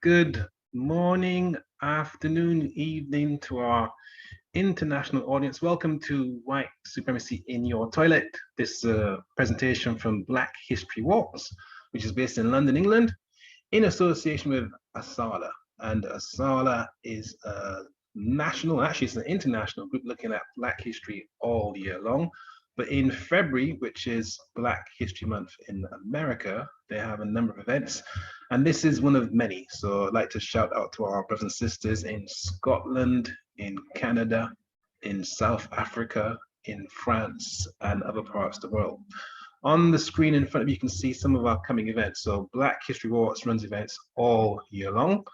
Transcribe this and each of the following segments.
Good morning, afternoon, evening to our international audience. Welcome to White Supremacy in Your Toilet. This presentation from Black History Walks, which is based in London, England, in association with ASALA. And ASALA is a national, actually it's an international group looking at Black history all year long. But in February, which is Black History Month in America, they have a number of events, and this is one of many. So I'd like to shout out to our brothers and sisters in Scotland, in Canada, in South Africa, in France, and other parts of the world. On the screen in front of you, you can see some of our coming events. So Black History Walks runs events all year long.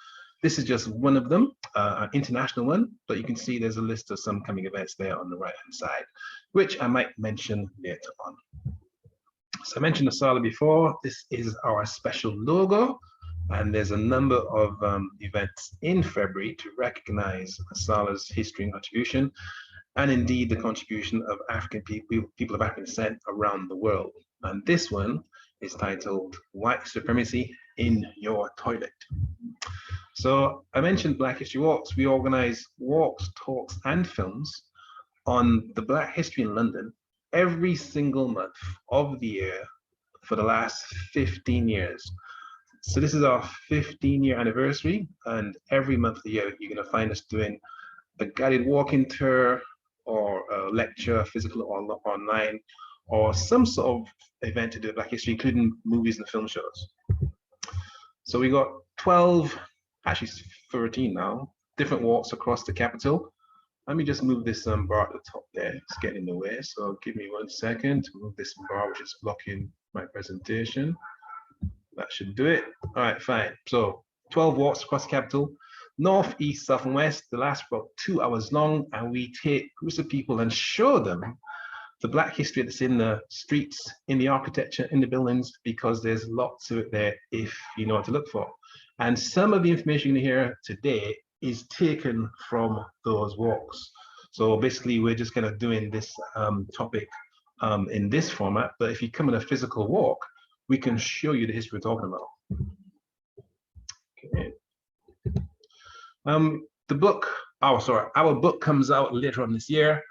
This is just one of them, an international one, but you can see there's a list of some coming events there on the right-hand side, which I might mention later on. So I mentioned ASALA before. This is our special logo, and there's a number of events in February to recognize ASALA's history and contribution, and indeed the contribution of African people of African descent around the world. And this one is titled White Supremacy in Your Toilet. So I mentioned Black History Walks. We organize walks, talks, and films on the Black history in London every single month of the year for the last 15 years. So this is our 15-year anniversary, and every month of the year, you're gonna find us doing a guided walking tour or a lecture, physical or online, or some sort of event to do with Black history, including movies and film shows. So we got 12, actually 13 now, different walks across the capital. Let me just move this bar at the top there. It's getting in the way. So give me 1 second to move this bar, which is blocking my presentation. That should do it. All right, fine. So 12 walks across the capital, north, east, south, and west. They last about 2 hours long, and we take groups of people and show them the Black history that's in the streets, in the architecture, in the buildings, because there's lots of it there if you know what to look for. And some of the information you hear today is taken from those walks. So basically, we're just kind of doing this topic in this format, but if you come on a physical walk, we can show you the history we're talking about. Okay. Our book comes out later on this year,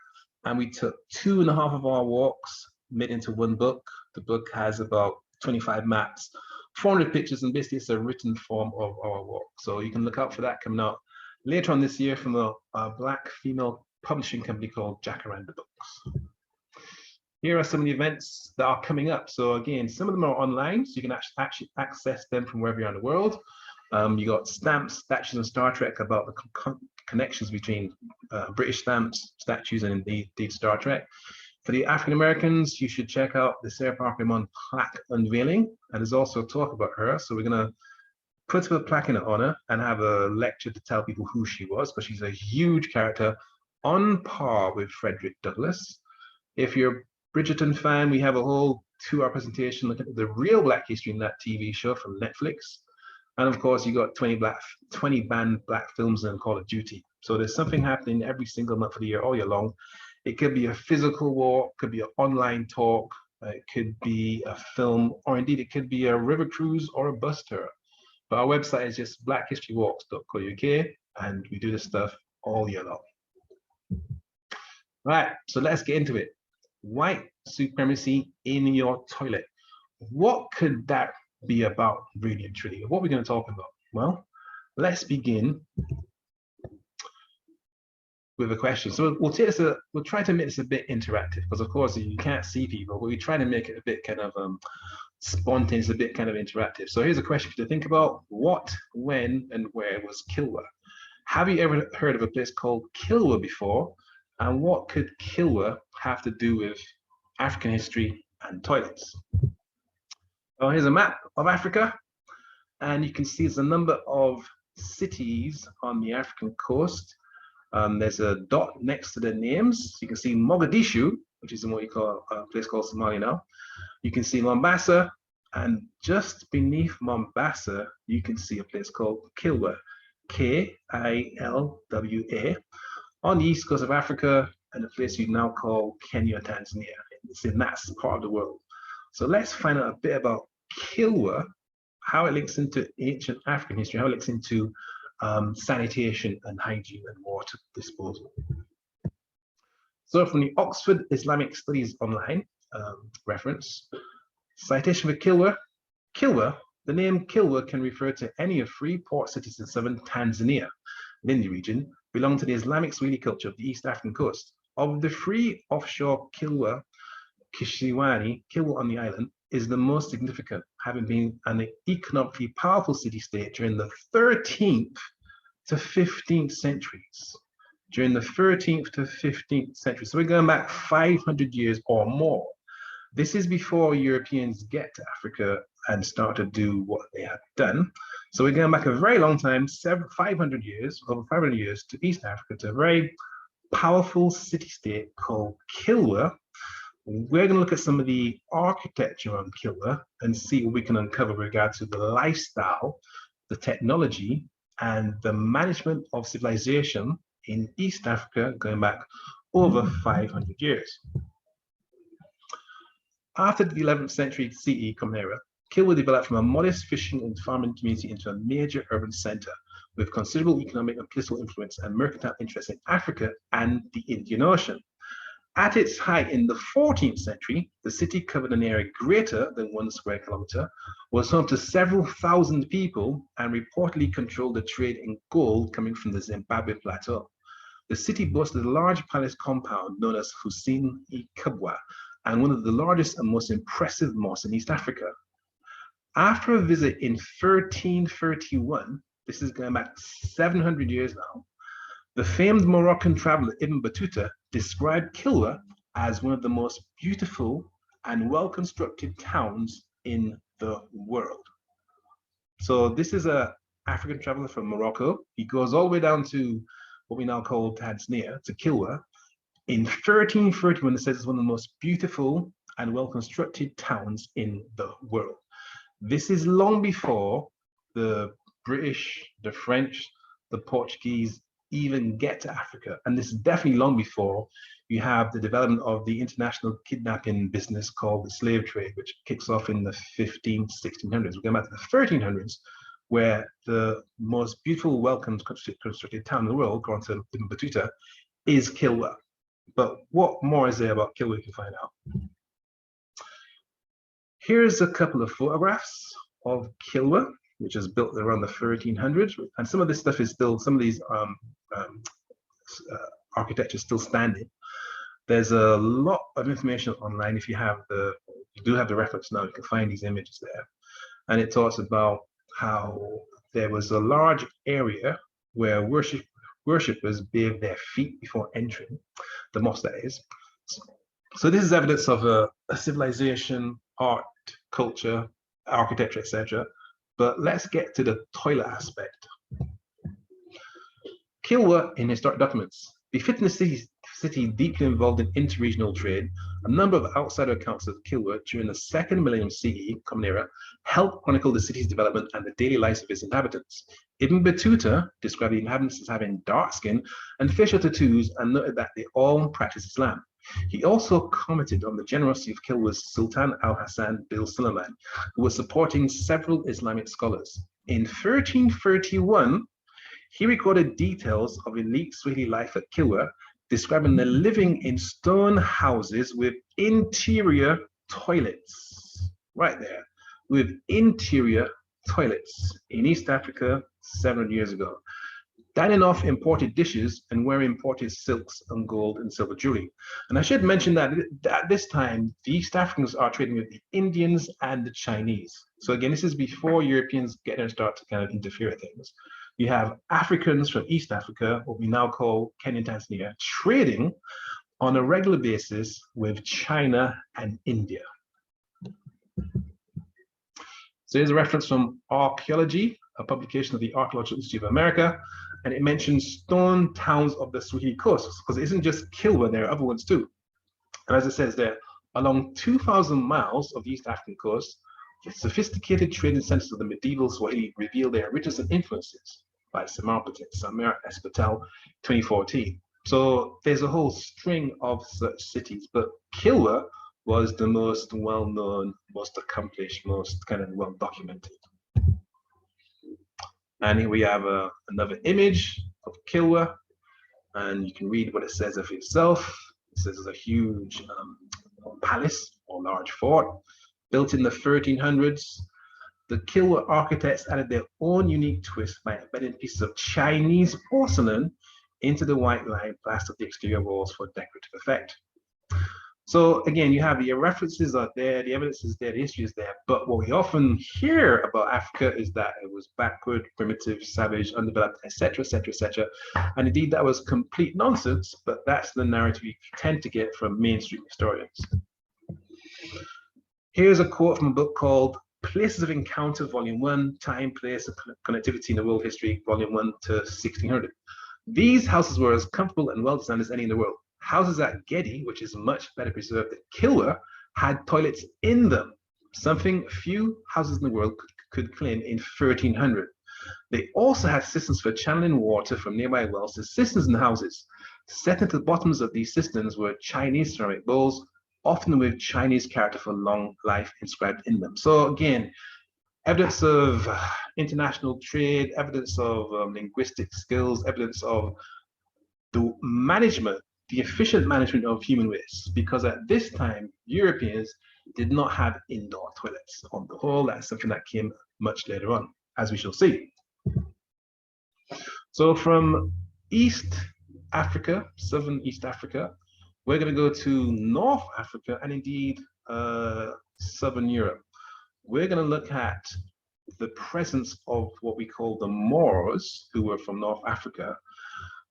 and we took 2.5 of our walks, made into one book. The book has about 25 maps, 400 pictures, and basically it's a written form of our walk. So you can look out for that coming out later on this year from a Black female publishing company called Jacaranda Books. Here are some of the events that are coming up. So again, some of them are online, so you can actually access them from wherever you are in the world. You got stamps, statues, and Star Trek about the connections between British stamps, statues, and indeed Star Trek. For the African Americans, you should check out the Sarah Parker Limon plaque unveiling, and there's also a talk about her. So we're gonna put a plaque in her honor and have a lecture to tell people who she was, because she's a huge character on par with Frederick Douglass. If you're a Bridgerton fan, we have a whole 2-hour presentation looking at the real Black history in that TV show from Netflix. And of course, you got 20 banned Black films and Call of Duty. So there's something happening every single month of the year, all year long. It could be a physical walk, could be an online talk, it could be a film, or indeed it could be a river cruise or a bus tour. But our website is just blackhistorywalks.co.uk, and we do this stuff all year long. Right, so let's get into it. White supremacy in your toilet. What could that be about, really and truly? What are we going to talk about? Well, let's begin with a question. So we'll try to make this a bit interactive, because of course you can't see people, but we try to make it a bit kind of spontaneous, a bit kind of interactive. So here's a question to think about: what, when, and where was Kilwa? Have you ever heard of a place called Kilwa before? And what could Kilwa have to do with African history and toilets? Well, here's a map of Africa, and you can see there's a number of cities on the African coast. There's a dot next to the names. So you can see Mogadishu, which is in what you call a place called Somalia now. You can see Mombasa, and just beneath Mombasa, you can see a place called Kilwa, K-I-L-W-A, on the east coast of Africa, and a place you now call Kenya, Tanzania. It's in that part of the world. So let's find out a bit about Kilwa how it links into ancient African history, how it links into sanitation and hygiene and water disposal. So from the Oxford Islamic Studies Online reference, citation for Kilwa. Kilwa, the name Kilwa can refer to any of 3 port cities in southern Tanzania, Lindi region, belong to the Islamic Swahili culture of the East African coast. Of the 3 offshore Kilwa, Kisiwani, Kilwa on the island, is the most significant, having been an economically powerful city-state during the 13th to 15th centuries. During the 13th to 15th century. So we're going back 500 years or more. This is before Europeans get to Africa and start to do what they have done. So we're going back a very long time, 500 years, over 500 years to East Africa, to a very powerful city-state called Kilwa. We're going to look at some of the architecture on Kilwa and see what we can uncover with regard to the lifestyle, the technology, and the management of civilization in East Africa going back over 500 years. After the 11th century CE Common Era, Kilwa developed from a modest fishing and farming community into a major urban center with considerable economic and political influence and mercantile interest in Africa and the Indian Ocean. At its height in the 14th century, the city covered an area greater than 1 square kilometer, was home to several thousand people, and reportedly controlled the trade in gold coming from the Zimbabwe Plateau. The city boasted a large palace compound known as Hussein e Kubwa, and one of the largest and most impressive mosques in East Africa. After a visit in 1331, this is going back 700 years now, the famed Moroccan traveler Ibn Battuta described Kilwa as one of the most beautiful and well-constructed towns in the world. So this is an African traveler from Morocco. He goes all the way down to what we now call Tanzania, to Kilwa. In 1331, it says it's one of the most beautiful and well-constructed towns in the world. This is long before the British, the French, the Portuguese even get to Africa. And this is definitely long before you have the development of the international kidnapping business called the slave trade, which kicks off in the 1600s. We're going back to the 1300s, where the most beautiful, well-constructed town in the world, according to Ibn Battuta, is Kilwa. But what more is there about Kilwa? You can find out. Here's a couple of photographs of Kilwa, which is built around the 1300s, and some of this stuff is still, some of these architecture is still standing. There's a lot of information online. If you have you do have the reference now, you can find these images there. And it talks about how there was a large area where worshippers bathed their feet before entering the mosque, that is. So this is evidence of a civilization, art, culture, architecture, etc. But let's get to the toilet aspect. Kilwa in historic documents. Befitting the city deeply involved in interregional trade, a number of outsider accounts of Kilwa during the second millennium CE, Common Era, help chronicle the city's development and the daily lives of its inhabitants. Ibn Battuta described the inhabitants as having dark skin and facial tattoos and noted that they all practice Islam. He also commented on the generosity of Kilwa's Sultan al-Hassan bil Suleiman, who was supporting several Islamic scholars. In 1331, he recorded details of elite Swahili life at Kilwa, describing the living in stone houses with interior toilets. Right there, with interior toilets in East Africa 700 years ago. Dining off imported dishes and wearing imported silks and gold and silver jewelry. And I should mention that at this time, the East Africans are trading with the Indians and the Chinese. So again, this is before Europeans get there and start to kind of interfere with things. You have Africans from East Africa, what we now call Kenya and Tanzania, trading on a regular basis with China and India. So here's a reference from Archaeology, a publication of the Archaeological Institute of America, and it mentions stone towns of the Swahili coast, because it isn't just Kilwa, there are other ones too. And as it says there, along 2,000 miles of the East African coast, the sophisticated trading centers of the medieval Swahili reveal their riches and influences, by Samar S. Patel, 2014. So there's a whole string of such cities, but Kilwa was the most well-known, most accomplished, most kind of well-documented. And here we have another image of Kilwa, and you can read what it says of itself. It says it's a huge palace or large fort built in the 1300s. The Kilwa architects added their own unique twist by embedding pieces of Chinese porcelain into the white line plaster of the exterior walls for decorative effect. So again, you have your references are there, the evidence is there, the history is there, but what we often hear about Africa is that it was backward, primitive, savage, undeveloped, etc., etc., etc. And indeed, that was complete nonsense, but that's the narrative you tend to get from mainstream historians. Here's a quote from a book called Places of Encounter, Volume 1, Time, Place, and Connectivity in the World History, Volume 1 to 1600. These houses were as comfortable and well designed as any in the world. Houses at Gedi, which is much better preserved than Kilwa, had toilets in them, something few houses in the world could claim in 1300. They also had systems for channeling water from nearby wells to cisterns in the houses. Set into the bottoms of these cisterns were Chinese ceramic bowls, often with Chinese character for long life inscribed in them. So again, evidence of international trade, evidence of linguistic skills, evidence of the management, the efficient management of human waste, because at this time, Europeans did not have indoor toilets. On the whole, that's something that came much later on, as we shall see. So from East Africa, Southern East Africa, we're going to go to North Africa and indeed Southern Europe. We're going to look at the presence of what we call the Moors, who were from North Africa,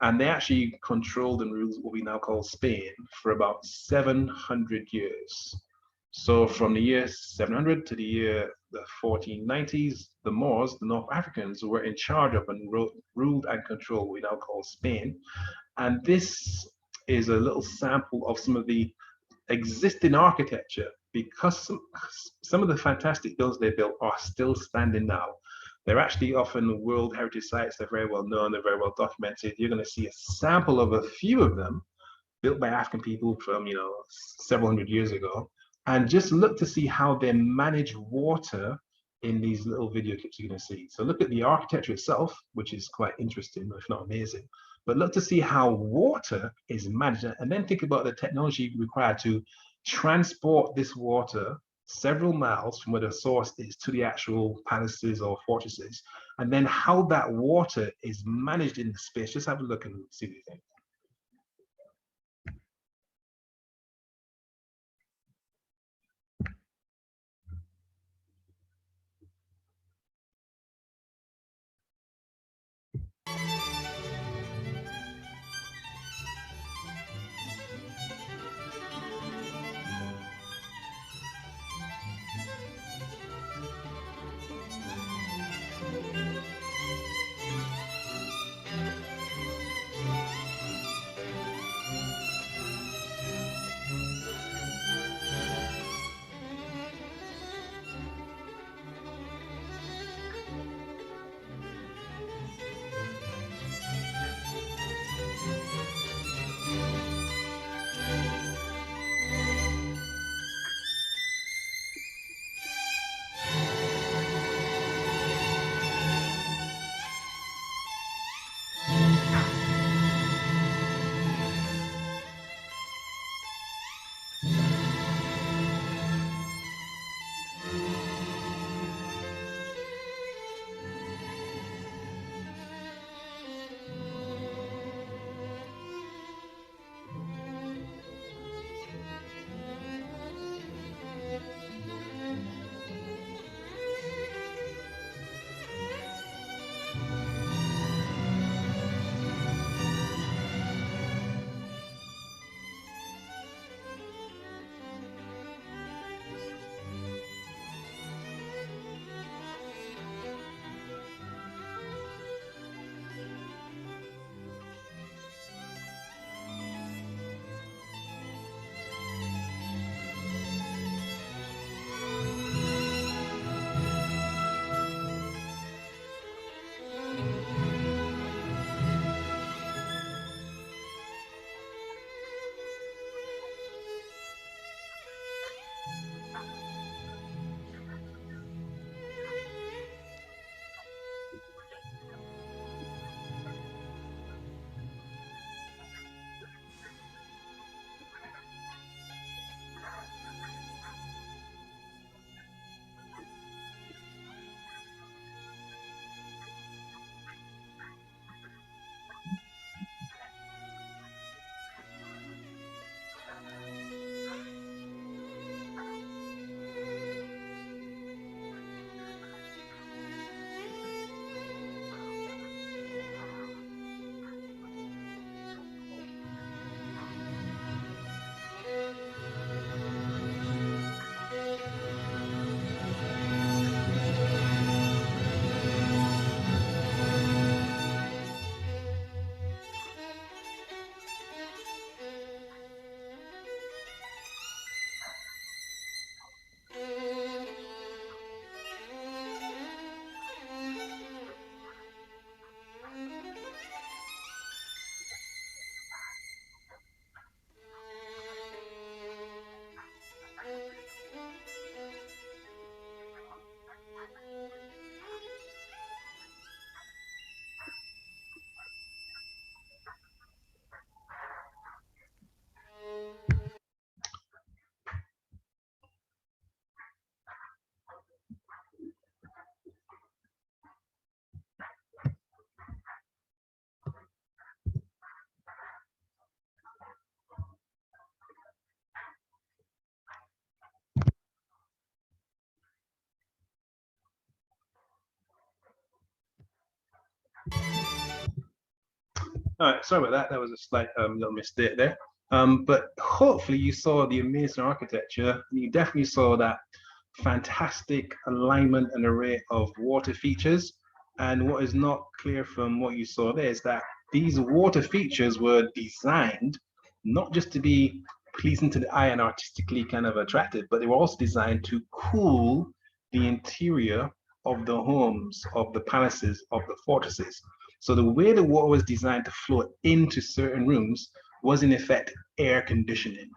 and they actually controlled and ruled what we now call Spain for about 700 years. So from the year 700 to the year the 1490s, the Moors, the North Africans, were in charge of and ruled and controlled what we now call Spain. And this is a little sample of some of the existing architecture, because some of the fantastic buildings they built are still standing now. They're actually often World Heritage Sites. They're very well known. They're very well documented. You're going to see a sample of a few of them built by African people from, several hundred years ago. And just look to see how they manage water in these little video clips you're going to see. So look at the architecture itself, which is quite interesting, if not amazing. But look to see how water is managed. And then think about the technology required to transport this water several miles from where the source is to the actual palaces or fortresses, and then how that water is managed in the space. Just have a look and see what you think. All right, sorry about that. That was a slight little mistake there. But hopefully you saw the amazing architecture. You definitely saw that fantastic alignment and array of water features. And what is not clear from what you saw there is that these water features were designed not just to be pleasing to the eye and artistically kind of attractive, but they were also designed to cool the interior of the homes, of the palaces, of the fortresses. So the way the water was designed to flow into certain rooms was in effect air conditioning.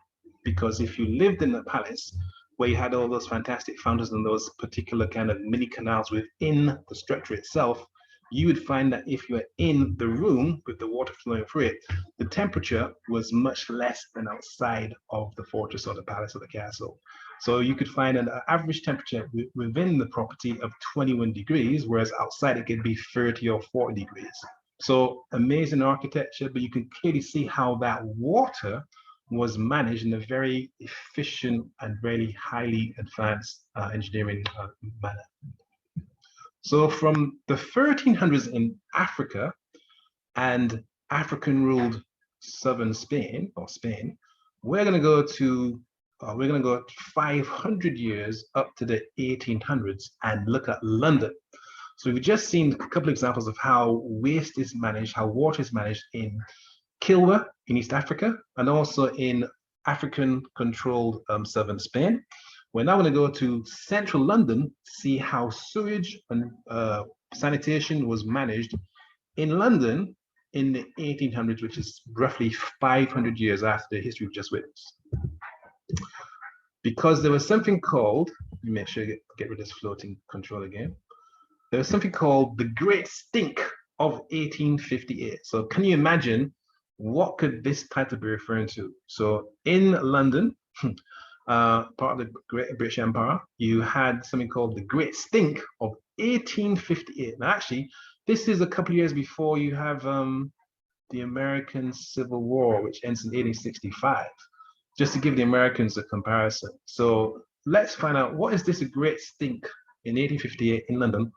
Because if you lived in the palace where you had all those fantastic fountains and those particular kind of mini canals within the structure itself, you would find that if you were in the room with the water flowing through it, the temperature was much less than outside of the fortress or the palace or the castle. So you could find an average temperature within the property of 21 degrees, whereas outside it could be 30 or 40 degrees. So amazing architecture, but you can clearly see how that water was managed in a very efficient and very highly advanced engineering manner. So from the 1300s in Africa and African-ruled southern Spain, we're going to go to 500 years up to the 1800s and look at London. So we've just seen a couple of examples of how waste is managed, how water is managed in Kilwa in East Africa, and also in African-controlled southern Spain. We're now going to go to central London, see how sewage and sanitation was managed in London in the 1800s, which is roughly 500 years after the history we've just witnessed. Because there was something called, let me make sure I get rid of this floating control again. There was something called the Great Stink of 1858. So can you imagine what could this title be referring to? So in London, part of the Great British Empire, you had something called the Great Stink of 1858. Now, actually, this is a couple of years before you have the American Civil War, which ends in 1865, just to give the Americans a comparison. So let's find out, what is this Great Stink in 1858 in London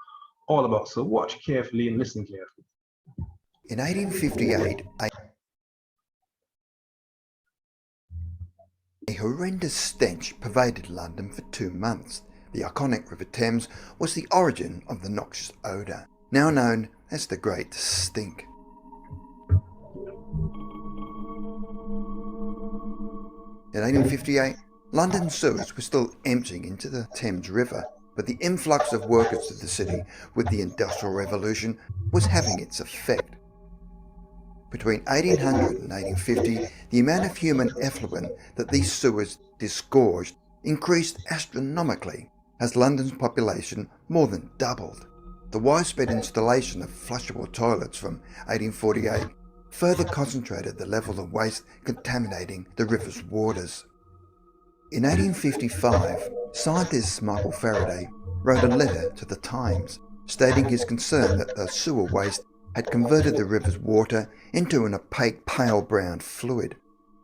all about? So watch carefully and listen carefully. In 1858, a horrendous stench pervaded London for 2 months. The iconic River Thames was the origin of the noxious odour, now known as the Great Stink. In 1858, London sewers were still emptying into the Thames River, but the influx of workers to the city with the Industrial Revolution was having its effect. Between 1800 and 1850, the amount of human effluent that these sewers disgorged increased astronomically as London's population more than doubled. The widespread installation of flushable toilets from 1848 further concentrated the level of waste contaminating the river's waters. In 1855, scientist Michael Faraday wrote a letter to the Times stating his concern that the sewer waste had converted the river's water into an opaque pale brown fluid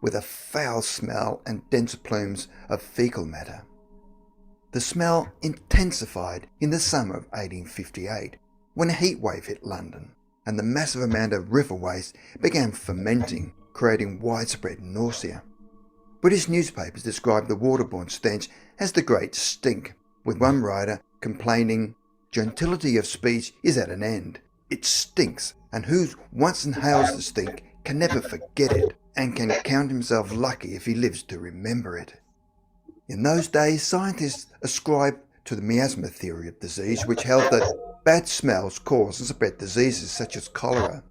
with a foul smell and dense plumes of fecal matter. The smell intensified in the summer of 1858 when a heat wave hit London and the massive amount of river waste began fermenting, creating widespread nausea. British newspapers described the waterborne stench as the Great Stink, with one writer complaining, "Gentility of speech is at an end. It stinks, and who once inhales the stink can never forget it, and can count himself lucky if he lives to remember it." In those days, scientists ascribed to the miasma theory of disease, which held that bad smells cause and spread diseases such as cholera.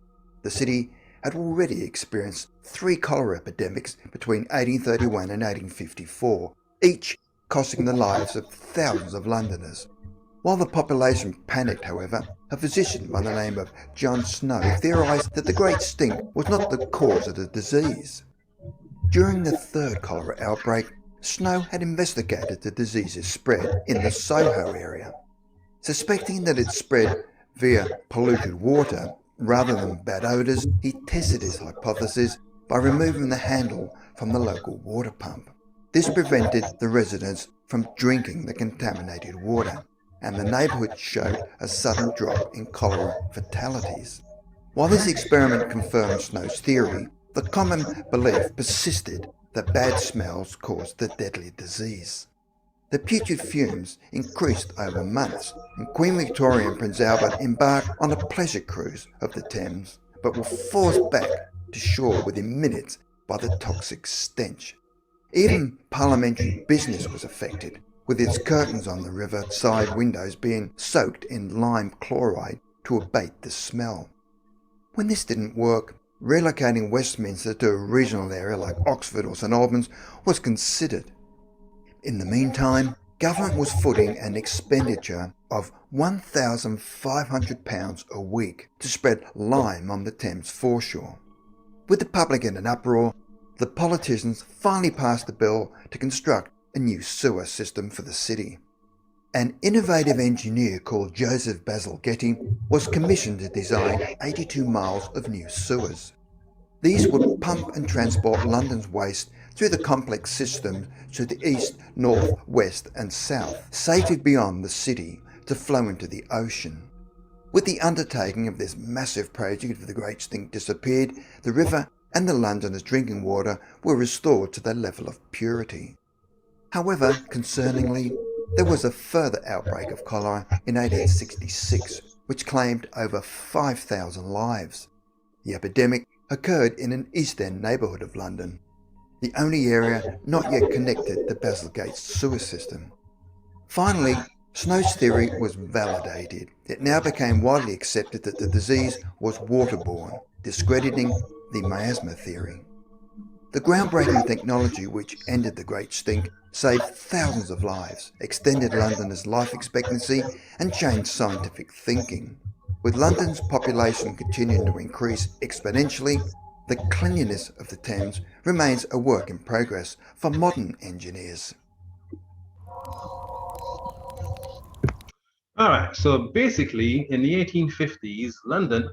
The city had already experienced 3 cholera epidemics between 1831 and 1854, each costing the lives of thousands of Londoners. While the population panicked, however, a physician by the name of John Snow theorised that the Great Stink was not the cause of the disease. During the 3rd cholera outbreak, Snow had investigated the disease's spread in the Soho area. Suspecting that it spread via polluted water rather than bad odours, he tested his hypothesis by removing the handle from the local water pump. This prevented the residents from drinking the contaminated water, and the neighbourhood showed a sudden drop in cholera fatalities. While this experiment confirmed Snow's theory, the common belief persisted that bad smells caused the deadly disease. The putrid fumes increased over months, and Queen Victoria and Prince Albert embarked on a pleasure cruise of the Thames, but were forced back to shore within minutes by the toxic stench. Even parliamentary business was affected, with its curtains on the river side windows being soaked in lime chloride to abate the smell. When this didn't work, relocating Westminster to a regional area like Oxford or St Albans was considered. In the meantime, government was footing an expenditure of £1,500 a week to spread lime on the Thames foreshore. With the public in an uproar, the politicians finally passed a bill to construct a new sewer system for the city. An innovative engineer called Joseph Basil Getty was commissioned to design 82 miles of new sewers. These would pump and transport London's waste through the complex system to the east, north, west and south, safely beyond the city to flow into the ocean. With the undertaking of this massive project, if the Great Stink disappeared, the river and the Londoners' drinking water were restored to their level of purity. However, concerningly, there was a further outbreak of cholera in 1866, which claimed over 5,000 lives. The epidemic occurred in an East End neighbourhood of London, the only area not yet connected to Basilgate's sewer system. Finally, Snow's theory was validated. It now became widely accepted that the disease was waterborne, discrediting the miasma theory. The groundbreaking technology which ended the Great Stink saved thousands of lives, extended Londoners' life expectancy and changed scientific thinking. With London's population continuing to increase exponentially, the cleanliness of the Thames remains a work in progress for modern engineers. All right, so basically in the 1850s, London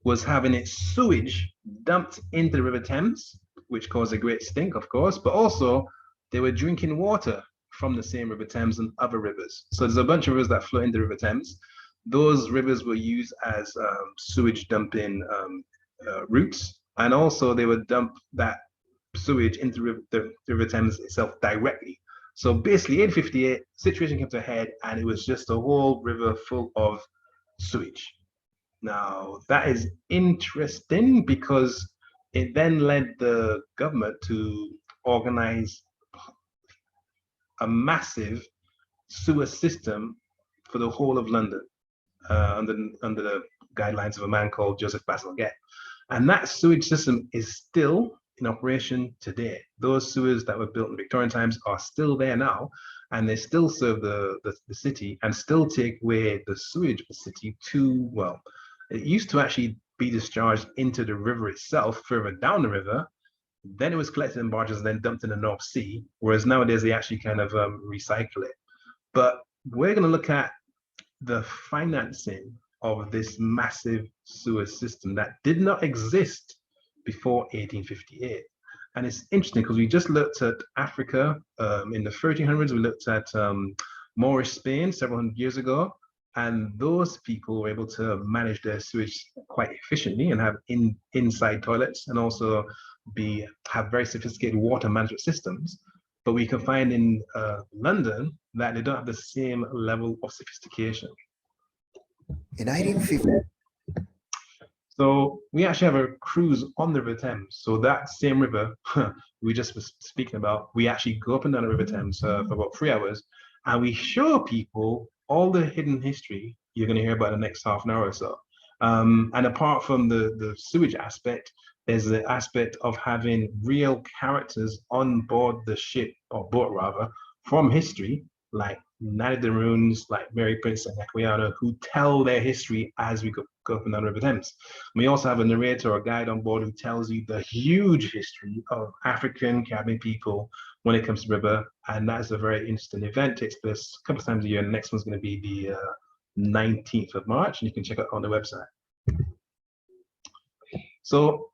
was having its sewage dumped into the River Thames, which caused a great stink, of course, but also they were drinking water from the same River Thames and other rivers. So there's a bunch of rivers that flow into the River Thames. Those rivers were used as sewage dumping routes, and also they would dump that sewage into the River Thames itself directly. So basically, 1858, situation came to a head, and it was just a whole river full of sewage. Now, that is interesting because it then led the government to organize a massive sewer system for the whole of London under the guidelines of a man called Joseph Basil Getty. And that sewage system is still in operation today. Those sewers that were built in Victorian times are still there now, and they still serve the city and still take away the sewage of the city to, well, it used to actually be discharged into the river itself, further down the river. Then it was collected in barges and then dumped in the North Sea, whereas nowadays they actually kind of recycle it. But we're going to look at the financing of this massive sewer system that did not exist before 1858. And it's interesting because we just looked at Africa in the 1300s. We looked at Moorish Spain several hundred years ago, and those people were able to manage their sewage quite efficiently and have inside toilets, and also have very sophisticated water management systems. But we can find in London that they don't have the same level of sophistication. In 1850, so we actually have a cruise on the River Thames. So that same river we just was speaking about, we actually go up and down the River Thames for about 3 hours, and we show people all the hidden history you're going to hear about in the next half an hour or so. And apart from the sewage aspect, there's the aspect of having real characters on board the ship, or boat rather, from history, like Nana de Runes, like Mary Prince and Equiano, who tell their history as we go up and down the River Thames. We also have a narrator or guide on board who tells you the huge history of African Caribbean people when it comes to river, and that is a very interesting event. It takes place a couple of times a year. The next one's going to be the 19th of March, and you can check it on the website. So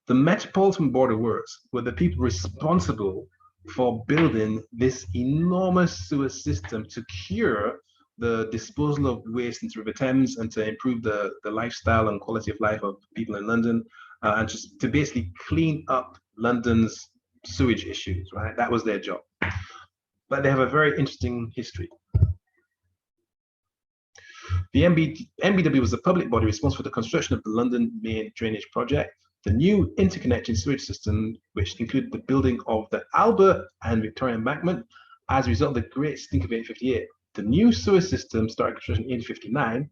the Metropolitan Board of Works were the people responsible for building this enormous sewer system to cure the disposal of waste into River Thames and to improve the lifestyle and quality of life of people in London, and just to basically clean up London's sewage issues, right? That was their job. But they have a very interesting history. The MBW was the public body responsible for the construction of the London Main Drainage Project, the new interconnected sewage system, which included the building of the Albert and Victoria Embankment as a result of the Great Stink of 1858. The new sewer system started construction in 1859,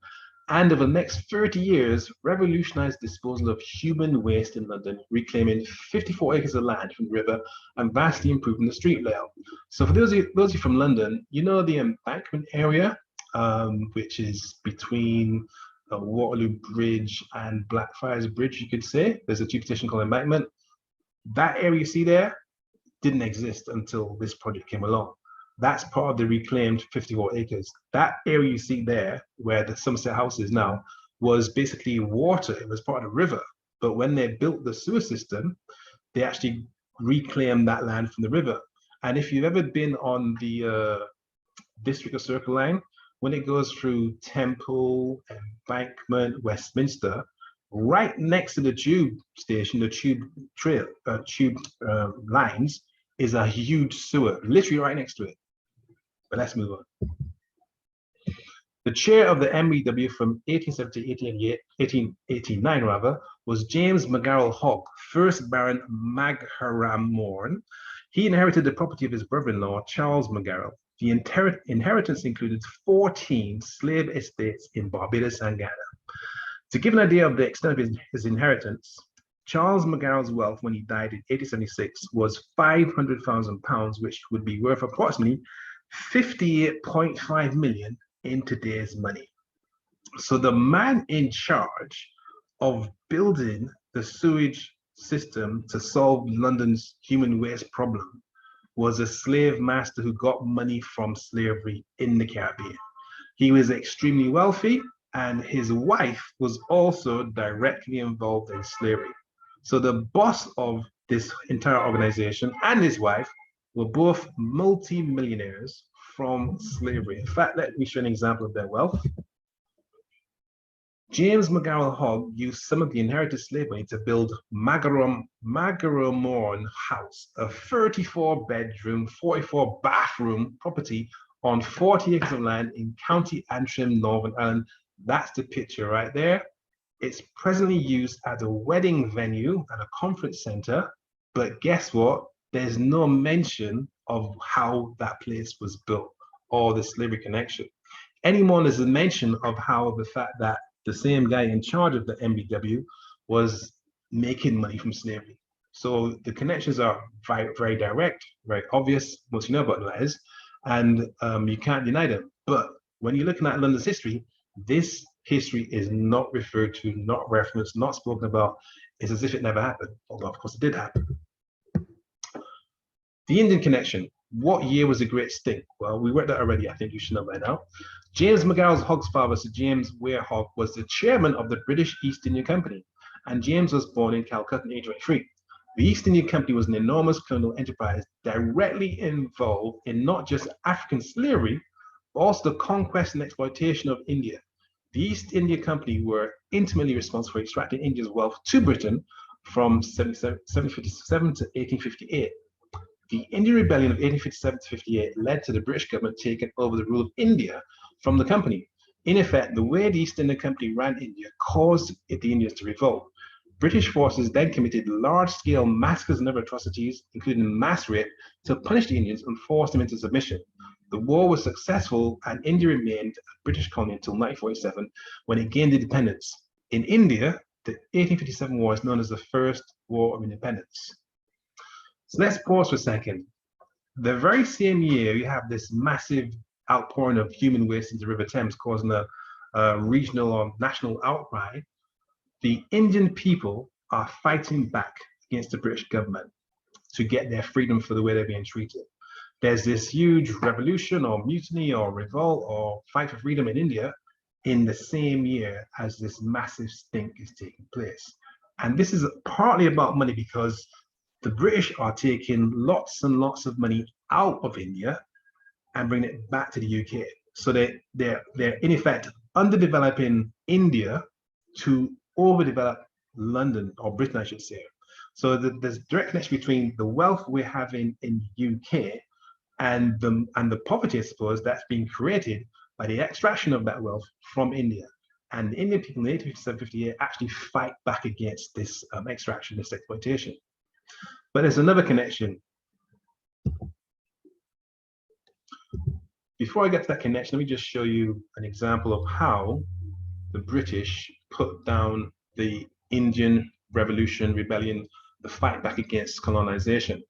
and over the next 30 years, revolutionized disposal of human waste in London, reclaiming 54 acres of land from the river and vastly improving the street layout. So for those of you from London, you know the Embankment area, which is between Waterloo Bridge and Blackfriars Bridge, you could say. There's a tube station called Embankment. That area you see there didn't exist until this project came along. That's part of the reclaimed 54 acres. That area you see there, where the Somerset House is now, was basically water. It was part of the river. But when they built the sewer system, they actually reclaimed that land from the river. And if you've ever been on the District or Circle line, when it goes through Temple, Embankment, Westminster, right next to the tube station, the tube trail, lines, is a huge sewer, literally right next to it. But let's move on. The chair of the MBW from 1870 to 1889 rather, was James McGarrell Hogg, 1st Baron Magharamorn. He inherited the property of his brother-in-law, Charles McGarrell. The inheritance included 14 slave estates in Barbados and Ghana. To give an idea of the extent of his inheritance, Charles McGarrell's wealth when he died in 1876 was £500,000, which would be worth approximately 58.5 million in today's money. So the man in charge of building the sewage system to solve London's human waste problem was a slave master who got money from slavery in the Caribbean. He was extremely wealthy, and his wife was also directly involved in slavery. So the boss of this entire organization and his wife were both multi-millionaires from slavery. In fact, let me show an example of their wealth. James McGarrell Hogg used some of the inherited slave money to build Magaramorn House, a 34-bedroom, 44-bathroom property on 40 acres of land in County Antrim, Northern Ireland. That's the picture right there. It's presently used as a wedding venue and a conference center, but guess what? There's no mention of how that place was built or the slavery connection. Anymore, there's a mention of how the fact that the same guy in charge of the MBW was making money from slavery. So the connections are very, very direct, very obvious, once you know about that is, and you can't deny them. But when you're looking at London's history, this history is not referred to, not referenced, not spoken about. It's as if it never happened, although of course it did happen. The Indian connection. What year was the Great Stink? Well, we read that already. I think you should know by now. James McGarrell Hogg's father, Sir James Ware Hogg, was the chairman of the British East India Company, and James was born in Calcutta in 1823. The East India Company was an enormous colonial enterprise directly involved in not just African slavery, but also the conquest and exploitation of India. The East India Company were intimately responsible for extracting India's wealth to Britain from 1757 to 1858. The Indian Rebellion of 1857 to 58 led to the British government taking over the rule of India from the company. In effect, the way the East India Company ran India caused the Indians to revolt. British forces then committed large-scale massacres and other atrocities, including mass rape, to punish the Indians and force them into submission. The war was successful, and India remained a British colony until 1947, when it gained independence. In India, the 1857 war is known as the First War of Independence. So let's pause for a second. The very same year, you have this massive outpouring of human waste into the River Thames, causing a regional or national outcry. The Indian people are fighting back against the British government to get their freedom for the way they're being treated. There's this huge revolution or mutiny or revolt or fight for freedom in India in the same year as this massive stink is taking place. And this is partly about money because the British are taking lots and lots of money out of India and bringing it back to the UK. So they're in effect underdeveloping India to overdevelop London, or Britain, I should say. So there's direct connection between the wealth we're having in UK and the poverty, I suppose, that's being created by the extraction of that wealth from India. And the Indian people in 1857-58 actually fight back against this extraction, this exploitation. But there's another connection. Before I get to that connection, let me just show you an example of how the British put down the Indian Revolution, rebellion, the fight back against colonization.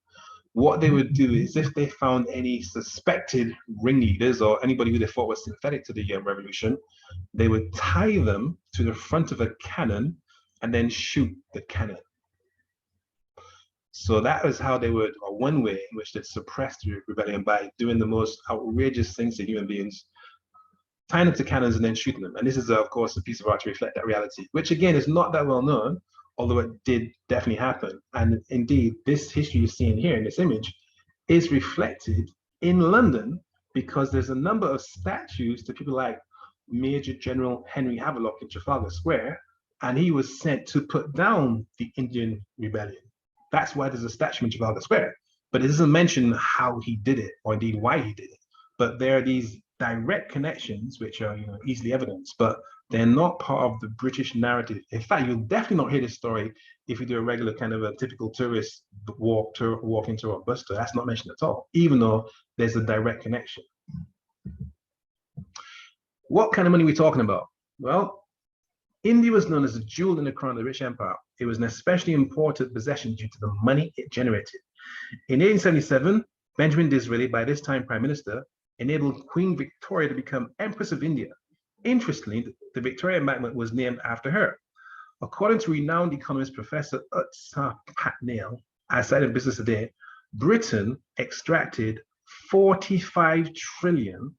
What they would do is, if they found any suspected ringleaders or anybody who they thought was sympathetic to the revolution, they would tie them to the front of a cannon and then shoot the cannon. So that was how they would, or one way in which they suppressed the rebellion, by doing the most outrageous things to human beings, tying them to cannons and then shooting them. And this is, of course, a piece of art to reflect that reality, which again is not that well known, although it did definitely happen. And indeed, this history you're seeing here in this image is reflected in London, because there's a number of statues to people like Major General Henry Havelock in Trafalgar Square, and he was sent to put down the Indian rebellion. That's why there's a statue in Trafalgar Square. But it doesn't mention how he did it, or indeed why he did it. But there are these direct connections which are easily evidenced, but they're not part of the British narrative. In fact, you'll definitely not hear this story if you do a regular kind of a typical tourist walking tour or bus tour. That's not mentioned at all, even though there's a direct connection. What kind of money are we talking about? Well, India was known as a jewel in the crown of the British Empire. It was an especially important possession due to the money it generated. In 1877, Benjamin Disraeli, by this time Prime Minister, enabled Queen Victoria to become Empress of India. Interestingly, the Victoria Embankment was named after her. According to renowned economist Professor Utsa Patnail, as cited in Business Today, Britain extracted 45 trillion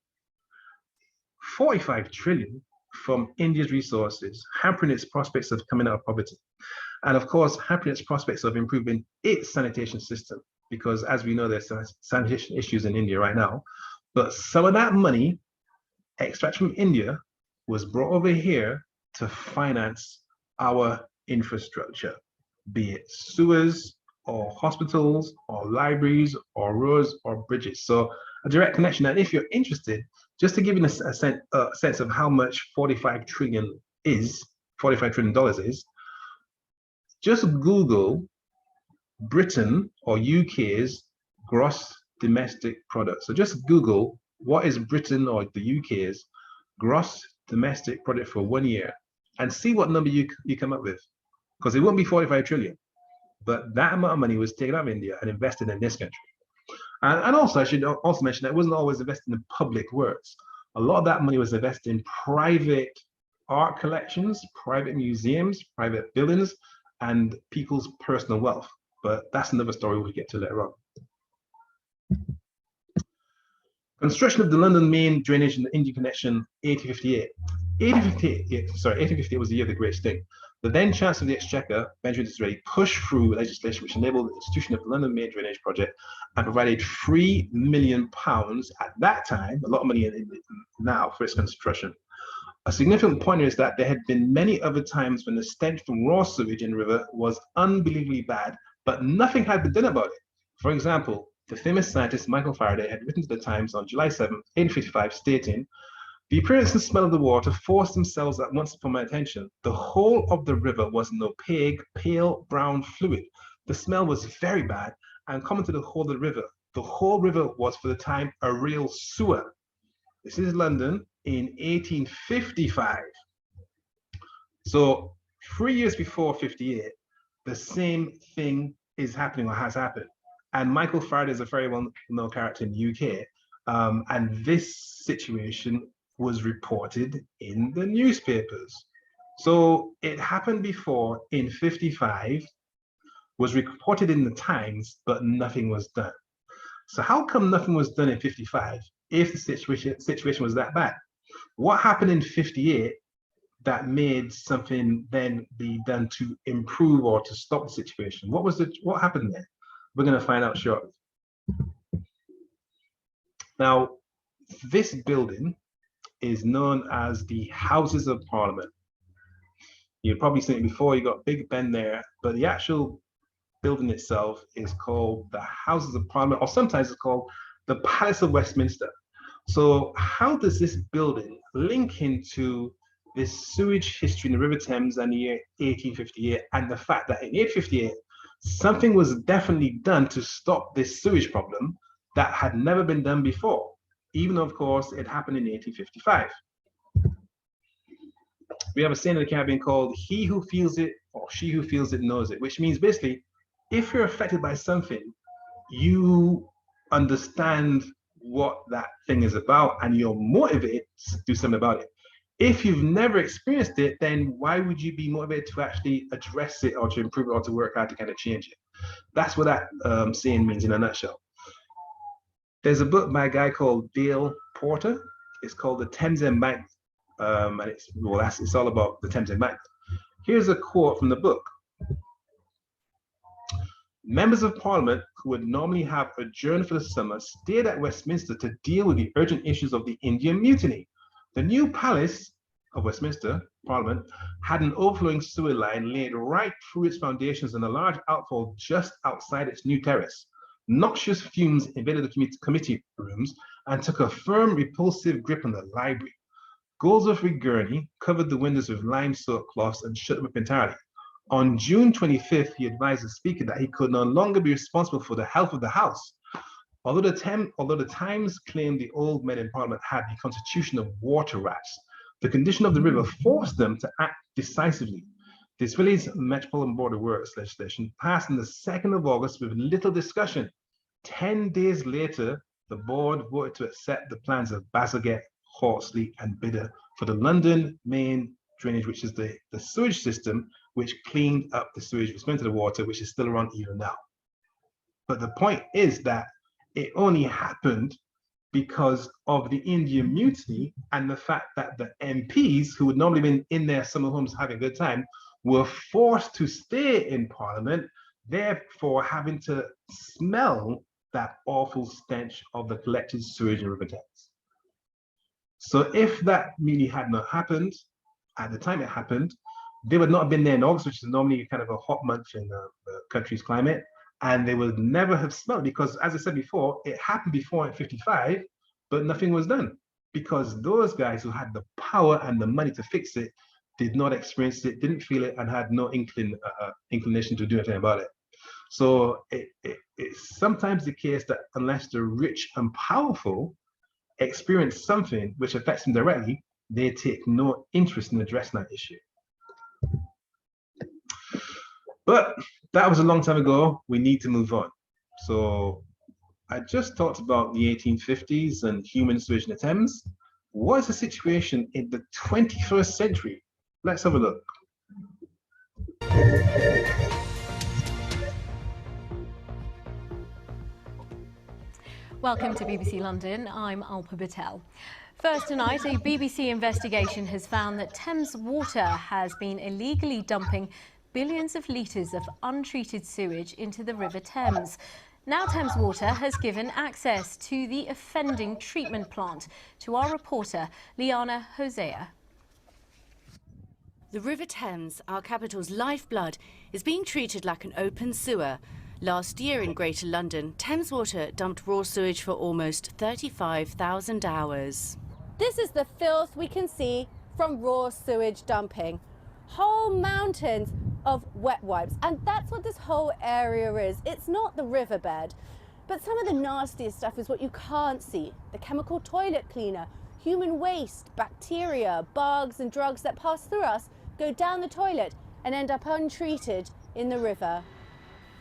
from India's resources, hampering its prospects of coming out of poverty. And of course, hampering its prospects of improving its sanitation system, because as we know, there's sanitation issues in India right now. But some of that money extracted from India was brought over here to finance our infrastructure, be it sewers or hospitals or libraries or roads or bridges. So a direct connection. And if you're interested, just to give you a sense of how much $45 trillion is, just Google Britain or UK's gross domestic product. So just Google what is Britain or the UK's gross domestic product for 1 year, and see what number you come up with, because it won't be 45 trillion, but that amount of money was taken out of India and invested in this country. And also, I should also mention that it wasn't always invested in public works. A lot of that money was invested in private art collections, private museums, private buildings, and people's personal wealth. But that's another story we'll get to later on. Construction of the London main drainage and the Indian connection, 1858. 1858 was the year of the Great Sting. The then Chancellor of the Exchequer, Benjamin Disraeli, pushed through legislation which enabled the institution of the London main drainage project and provided £3 million at that time, a lot of money now, for its construction. A significant point is that there had been many other times when the stench from raw sewage in the river was unbelievably bad, but nothing had been done about it. For example, the famous scientist Michael Faraday had written to the Times on July 7, 1855, stating, "The appearance and smell of the water forced themselves at once upon my attention. The whole of the river was an opaque, pale brown fluid. The smell was very bad and common to the whole of the river. The whole river was for the time a real sewer." This is London in 1855. So 3 years before 58, the same thing is happening or has happened. And Michael Faraday is a very well-known character in the UK. And this situation was reported in the newspapers. So it happened before in 55, was reported in the Times, but nothing was done. So how come nothing was done in 55 if the situation was that bad? What happened in 58 that made something then be done to improve or to stop the situation? What happened there? We're going to find out shortly. Now, this building is known as the Houses of Parliament. You've probably seen it before, you got Big Ben there, but the actual building itself is called the Houses of Parliament, or sometimes it's called the Palace of Westminster. So how does this building link into this sewage history in the River Thames and the year 1858, and the fact that in 1858, something was definitely done to stop this sewage problem that had never been done before, even though, of course, it happened in 1855. We have a saying in the Caribbean called "he who feels it or she who feels it knows it," which means basically, if you're affected by something, you understand what that thing is about and you're motivated to do something about it. If you've never experienced it, then why would you be motivated to actually address it or to improve it or to work out to kind of change it? That's what that saying means in a nutshell. There's a book by a guy called Dale Porter. It's called The Thames Embankment, and it's all about the Thames Embankment. Here's a quote from the book. Members of Parliament who would normally have adjourned for the summer stayed at Westminster to deal with the urgent issues of the Indian Mutiny. The new Palace of Westminster Parliament had an overflowing sewer line laid right through its foundations and a large outfall just outside its new terrace. Noxious fumes invaded the committee rooms and took a firm, repulsive grip on the library. Goldsworth Gurney covered the windows with lime-soaked cloths and shut them up entirely. On June 25th, he advised the Speaker that he could no longer be responsible for the health of the House. Although the Times claimed the old men in Parliament had the constitution of water rats, the condition of the river forced them to act decisively. The Disraeli's Metropolitan Board of Works legislation passed on the 2nd of August with little discussion. 10 days later, the board voted to accept the plans of Bazalgette, Horsley, and Bidet for the London main drainage, which is the sewage system, which cleaned up the sewage, which went to the water, which is still around even now. But the point is that it only happened because of the Indian Mutiny and the fact that the MPs, who would normally been in their summer homes having a good time, were forced to stay in Parliament, therefore having to smell that awful stench of the collected sewage in River Thames. So if that really had not happened, at the time it happened, they would not have been there in August, which is normally kind of a hot month in the country's climate, and they would never have smelled, because as I said before, it happened before in 55, but nothing was done because those guys who had the power and the money to fix it did not experience it, didn't feel it, and had no inclination to do anything about it. So it's sometimes the case that unless the rich and powerful experience something which affects them directly, they take no interest in addressing that issue. But that was a long time ago. We need to move on. So I just talked about the 1850s and human sewage in the Thames. What is the situation in the 21st century? Let's have a look. Welcome to BBC London. I'm Alpa Patel. First tonight, a BBC investigation has found that Thames Water has been illegally dumping billions of litres of untreated sewage into the River Thames. Now Thames Water has given access to the offending treatment plant to our reporter, Liana Hosea. The River Thames, our capital's lifeblood, is being treated like an open sewer. Last year in Greater London, Thames Water dumped raw sewage for almost 35,000 hours. This is the filth we can see from raw sewage dumping. Whole mountains of wet wipes, and that's what this whole area is. It's not the riverbed, but some of the nastiest stuff is what you can't see. The chemical toilet cleaner, human waste, bacteria, bugs and drugs that pass through us go down the toilet and end up untreated in the river.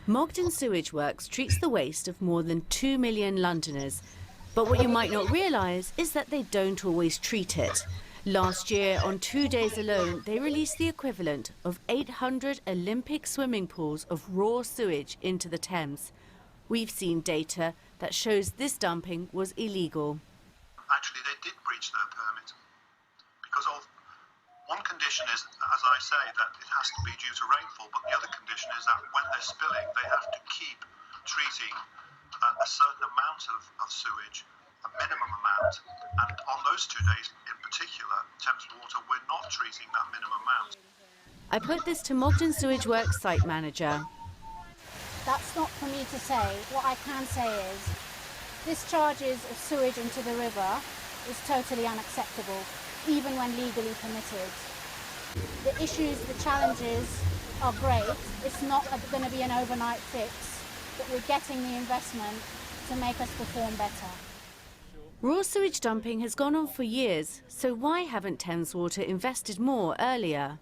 Mogden Sewage Works treats the waste of more than 2 million Londoners. But what you might not realise is that they don't always treat it. Last year, on 2 days alone, they released the equivalent of 800 Olympic swimming pools of raw sewage into the Thames. We've seen data that shows this dumping was illegal. Actually, they did breach their permit because of one condition is, as I say, that it has to be due to rainfall, but the other condition is that when they're spilling, they have to keep treating a certain amount of sewage a minimum amount. And on those 2 days in particular, Thames Water, we're not treating that minimum amount. I put this to Mogden Sewage Works site manager. That's not for me to say. What I can say is discharges of sewage into the river is totally unacceptable, even when legally permitted. The issues, the challenges are great. It's not going to be an overnight fix, but we're getting the investment to make us perform better. Raw sewage dumping has gone on for years, so why haven't Thames Water invested more earlier?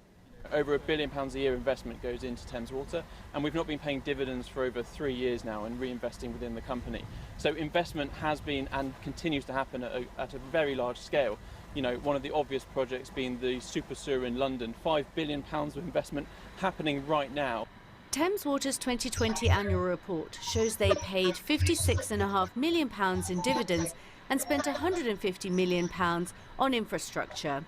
Over £1 billion a year investment goes into Thames Water, and we've not been paying dividends for over 3 years now and reinvesting within the company. So investment has been and continues to happen at a very large scale. You know, one of the obvious projects being the super sewer in London, £5 billion of investment happening right now. Thames Water's 2020 annual report shows they paid £56.5 million in dividends and spent £150 million on infrastructure.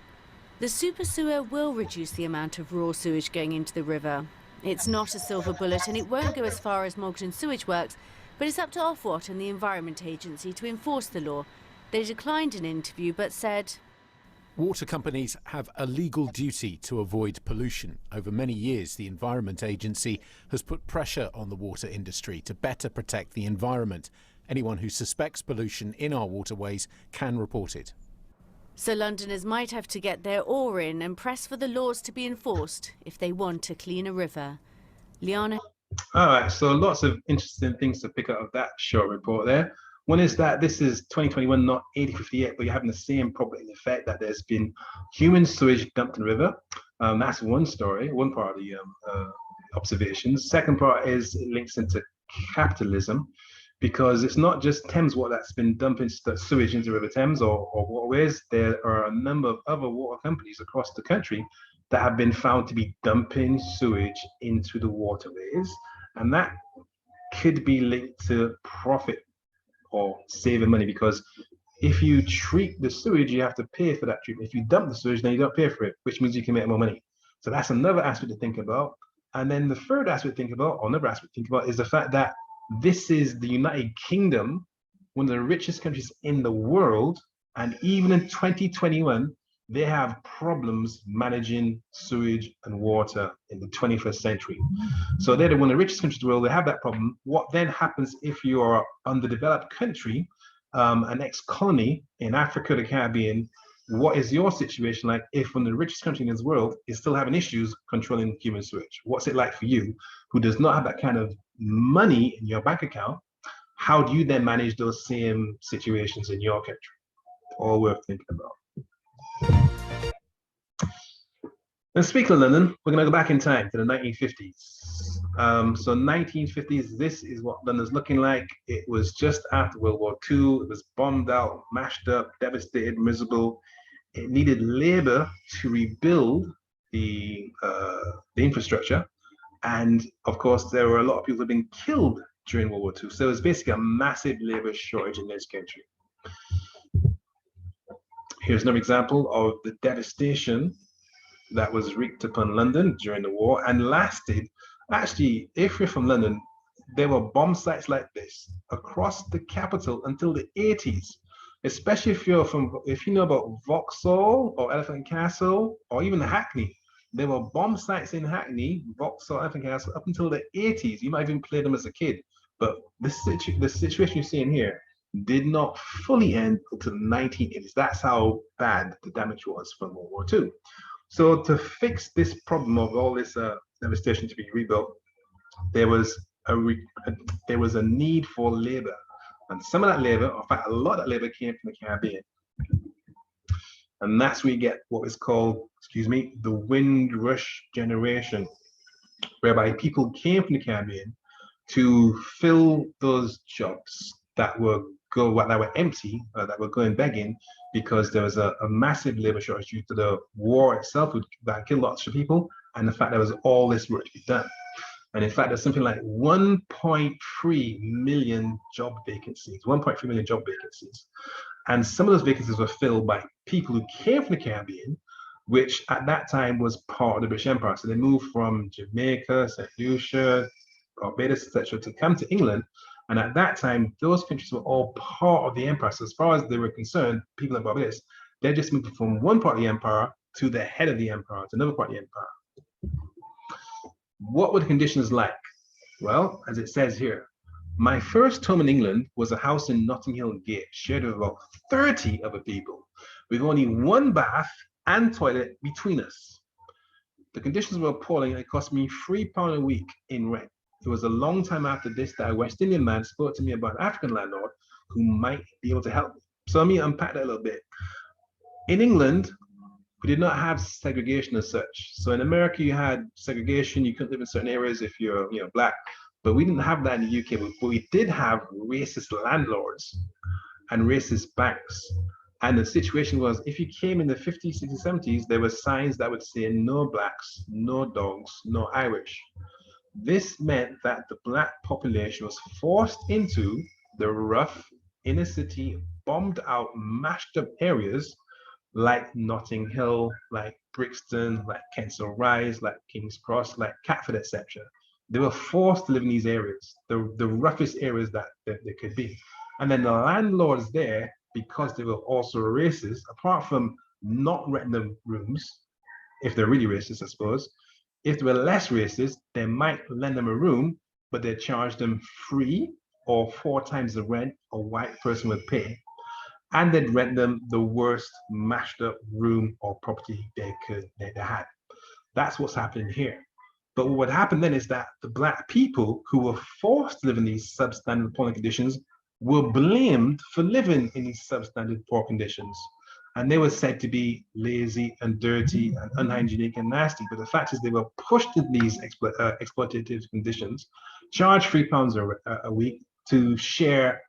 The super sewer will reduce the amount of raw sewage going into the river. It's not a silver bullet and it won't go as far as Mogden Sewage Works, but it's up to Ofwat and the Environment Agency to enforce the law. They declined an interview but said, water companies have a legal duty to avoid pollution. Over many years, the Environment Agency has put pressure on the water industry to better protect the environment. Anyone who suspects pollution in our waterways can report it. So Londoners might have to get their oar in and press for the laws to be enforced if they want a cleaner river. Liana. All right, so lots of interesting things to pick out of that short report there. One is that this is 2021, not 1858, but you're having the same problem in the fact that there's been human sewage dumped in the river. That's one story, one part of the observations. Second part is it links into capitalism, because it's not just Thames Water that's been dumping sewage into the River Thames or waterways. There are a number of other water companies across the country that have been found to be dumping sewage into the waterways. And that could be linked to profit or saving money, because if you treat the sewage, you have to pay for that treatment. If you dump the sewage, then you don't pay for it, which means you can make more money. So that's another aspect to think about. And then the third aspect to think about, or another aspect to think about, is the fact that this is the United Kingdom, one of the richest countries in the world, and even in 2021, they have problems managing sewage and water in the 21st century. So they're one of the richest countries in the world, they have that problem. What then happens if you are an underdeveloped country, an ex-colony in Africa, the Caribbean? What is your situation like if one of the richest countries in this world is still having issues controlling human sewage? What's it like for you, who does not have that kind of money in your bank account? How do you then manage those same situations in your country? All worth thinking about. And speaking of London, we're going to go back in time to the 1950s. So 1950s, this is what London's looking like. It was just after World War II. It was bombed out, mashed up, devastated, miserable. It needed labor to rebuild the infrastructure. And of course, there were a lot of people who had been killed during World War II. So it was basically a massive labor shortage in this country. Here's another example of the devastation that was wreaked upon London during the war and lasted. Actually, if you're from London, there were bomb sites like this across the capital until the 80s. Especially if you know about Vauxhall or Elephant Castle or even Hackney. There were bomb sites in Hackney, Vauxhall, Elephant Castle up until the 80s. You might even play them as a kid. But the situation you're seeing here did not fully end until the 1980s. That's how bad the damage was from World War II. So to fix this problem of all this devastation to be rebuilt, there was a need for labor. And some of that labor, in fact, a lot of that labor came from the Caribbean. And that's where you get what is called, the Windrush generation, whereby people came from the Caribbean to fill those jobs that were empty, that were going begging, because there was a massive labor shortage due to the war itself that killed lots of people, and the fact there was all this work to be done. And in fact, there's something like 1.3 million job vacancies, 1.3 million job vacancies. And some of those vacancies were filled by people who came from the Caribbean, which at that time was part of the British Empire. So they moved from Jamaica, St. Lucia, Barbados, etc., to come to England And at that time, those countries were all part of the empire. So as far as they were concerned, people in Barbados, they're just moving from one part of the empire to the head of the empire, to another part of the empire. What were the conditions like? Well, as it says here, my first home in England was a house in Notting Hill Gate, shared with about 30 other people, with only one bath and toilet between us. The conditions were appalling and it cost me £3 a week in rent. It was a long time after this that a West Indian man spoke to me about an African landlord who might be able to help me. So let me unpack that a little bit. In England, we did not have segregation as such. So in America, you had segregation. You couldn't live in certain areas if you're black, but we didn't have that in the UK. But we did have racist landlords and racist banks. And the situation was, if you came in the 50s, 60s, 70s, there were signs that would say no blacks, no dogs, no Irish. This meant that the black population was forced into the rough inner city, bombed out, mashed up areas like Notting Hill, like Brixton, like Kensal Rise, like King's Cross, like Catford, etc. They were forced to live in these areas, the roughest areas that they could be. And then the landlords there, because they were also racist, apart from not renting them rooms, if they're really racist, I suppose, if they were less racist, they might lend them a room, but they charge them free or 4 times the rent a white person would pay. And they'd rent them the worst mashed up room or property they had. That's what's happening here. But what happened then is that the black people who were forced to live in these substandard appalling conditions were blamed for living in these substandard poor conditions. And they were said to be lazy and dirty and unhygienic and nasty. But the fact is they were pushed into these exploitative conditions, charged £3 a week to share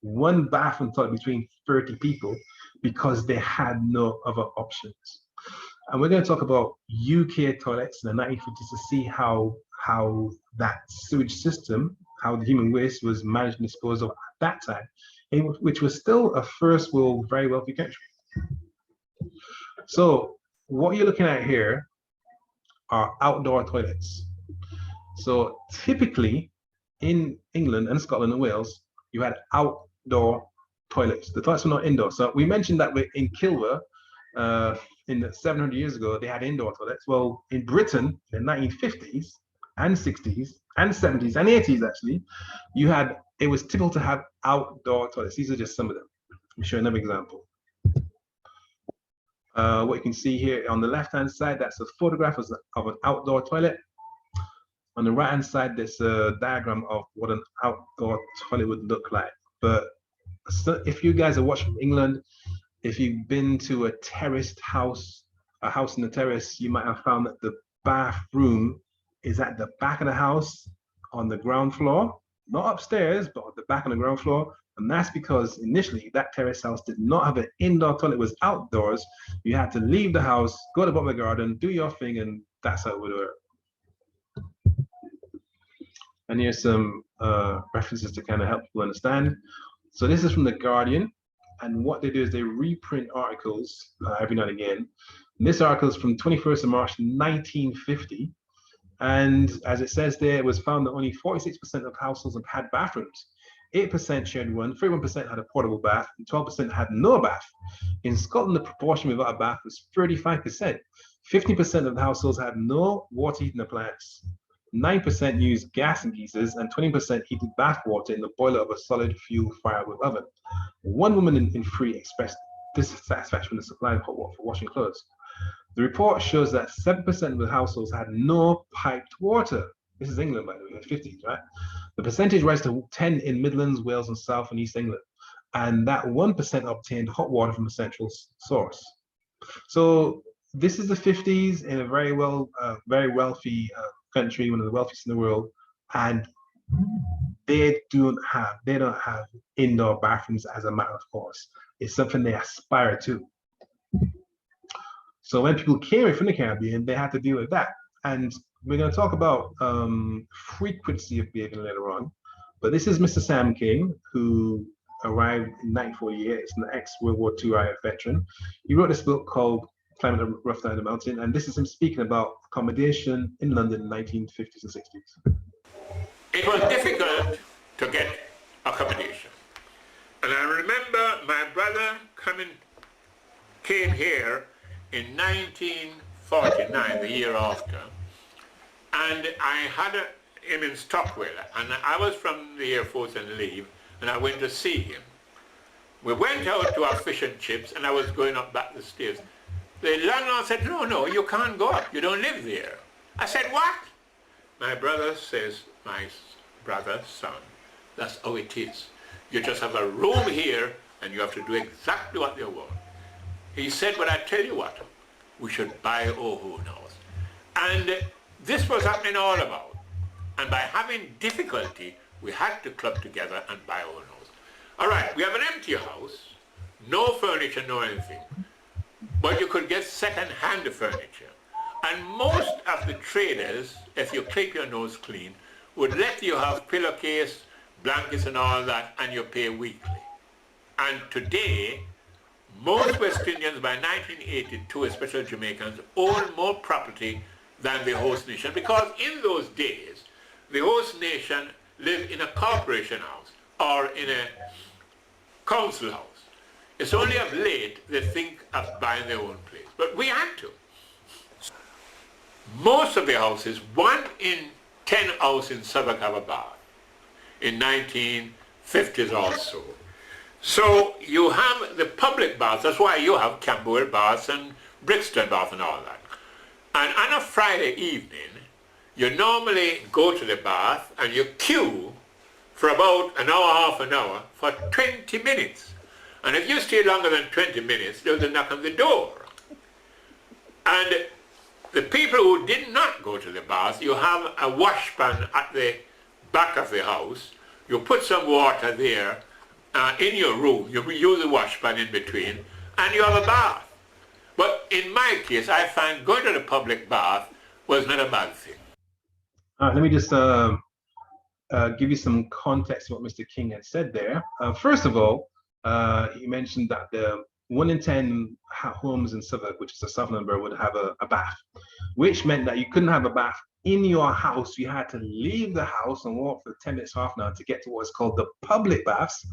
one bath and toilet between 30 people because they had no other options. And we're going to talk about UK toilets in the 1950s to see how that sewage system, how the human waste was managed and disposed of at that time, which was still a first world, very wealthy country. So what you're looking at here are outdoor toilets. So typically in England and Scotland and Wales, you had outdoor toilets. The toilets were not indoor. So we mentioned that in Kilwa, in the 700 years ago, they had indoor toilets. Well, in Britain, in the 1950s and 60s and 70s and 80s, actually, it was typical to have outdoor toilets. These are just some of them. Let me show you another example. What you can see here on the left-hand side, that's a photograph of an outdoor toilet. On the right-hand side, there's a diagram of what an outdoor toilet would look like. But so if you guys are watching from England, if you've been to a terraced house, a house in the terrace, you might have found that the bathroom is at the back of the house on the ground floor, not upstairs, but at the back on the ground floor. And that's because initially that terrace house did not have an indoor toilet, it was outdoors. You had to leave the house, go to the bottom of the garden, do your thing, and that's how it would work. And here's some references to kind of help people understand. So this is from The Guardian. And what they do is they reprint articles every now and again. And this article is from 21st of March, 1950. And as it says there, it was found that only 46% of households had bathrooms. 8% shared one, 31% had a portable bath, and 12% had no bath. In Scotland, the proportion without a bath was 35%. 15% of the households had no water heating appliance. 9% used gas and geysers, and 20% heated bath water in the boiler of a solid fuel firewood oven. One woman in 3 expressed dissatisfaction with the supply of hot water for washing clothes. The report shows that 7% of the households had no piped water. This is England, by the way, in the 50s, right? The percentage rises to 10 in Midlands, Wales, and South and East England. And that 1% obtained hot water from a central source. So this is the 50s in a very wealthy country, one of the wealthiest in the world, and they don't have indoor bathrooms as a matter of course. It's something they aspire to. So when people came in from the Caribbean, they had to deal with that. And we're going to talk about frequency of behavior later on. But this is Mr. Sam King, who arrived in 1948. He's an ex-World War II RAF veteran. He wrote this book called Climate of Rough Down the Mountain, and this is him speaking about accommodation in London in the 1950s and 60s. It was difficult to get accommodation. And I remember my brother came here in 1949, the year after, and I had him in Stockwell, and I was from the Air Force on leave, and I went to see him. We went out to our fish and chips, and I was going up back the stairs. The landlord said, no, you can't go up, you don't live there. I said, what? My brother says, my brother, son, that's how it is. You just have a room here, and you have to do exactly what they want. He said, but I tell you what, we should buy our own house. And this was happening all about. And by having difficulty, we had to club together and buy our own house. All right, we have an empty house, no furniture, no anything. But you could get second-hand furniture. And most of the traders, if you keep your nose clean, would let you have pillowcase, blankets and all that, and you pay weekly. And today, most West Indians by 1982, especially Jamaicans, own more property than the host nation, because in those days, the host nation lived in a corporation house or in a council house. It's only of late they think of buying their own place, but we had to. Most of the houses, 1 in 10 houses in Southwark have a bath, in 1950s or so. So you have the public baths, that's why you have Camberwell baths and Brixton bath and all that. And on a Friday evening, you normally go to the bath and you queue for about an hour, half an hour, for 20 minutes. And if you stay longer than 20 minutes, there's a knock on the door. And the people who did not go to the bath, you have a washpan at the back of the house. You put some water there in your room. You use the washpan in between, and you have a bath. But in my case, I find going to the public bath was not a bad thing. Let me just give you some context to what Mr. King had said there. First of all, he mentioned that the 1 in 10 homes in Southwark, which is a south number, would have a bath, which meant that you couldn't have a bath in your house. You had to leave the house and walk for 10 minutes, half an hour to get to what's called the public baths.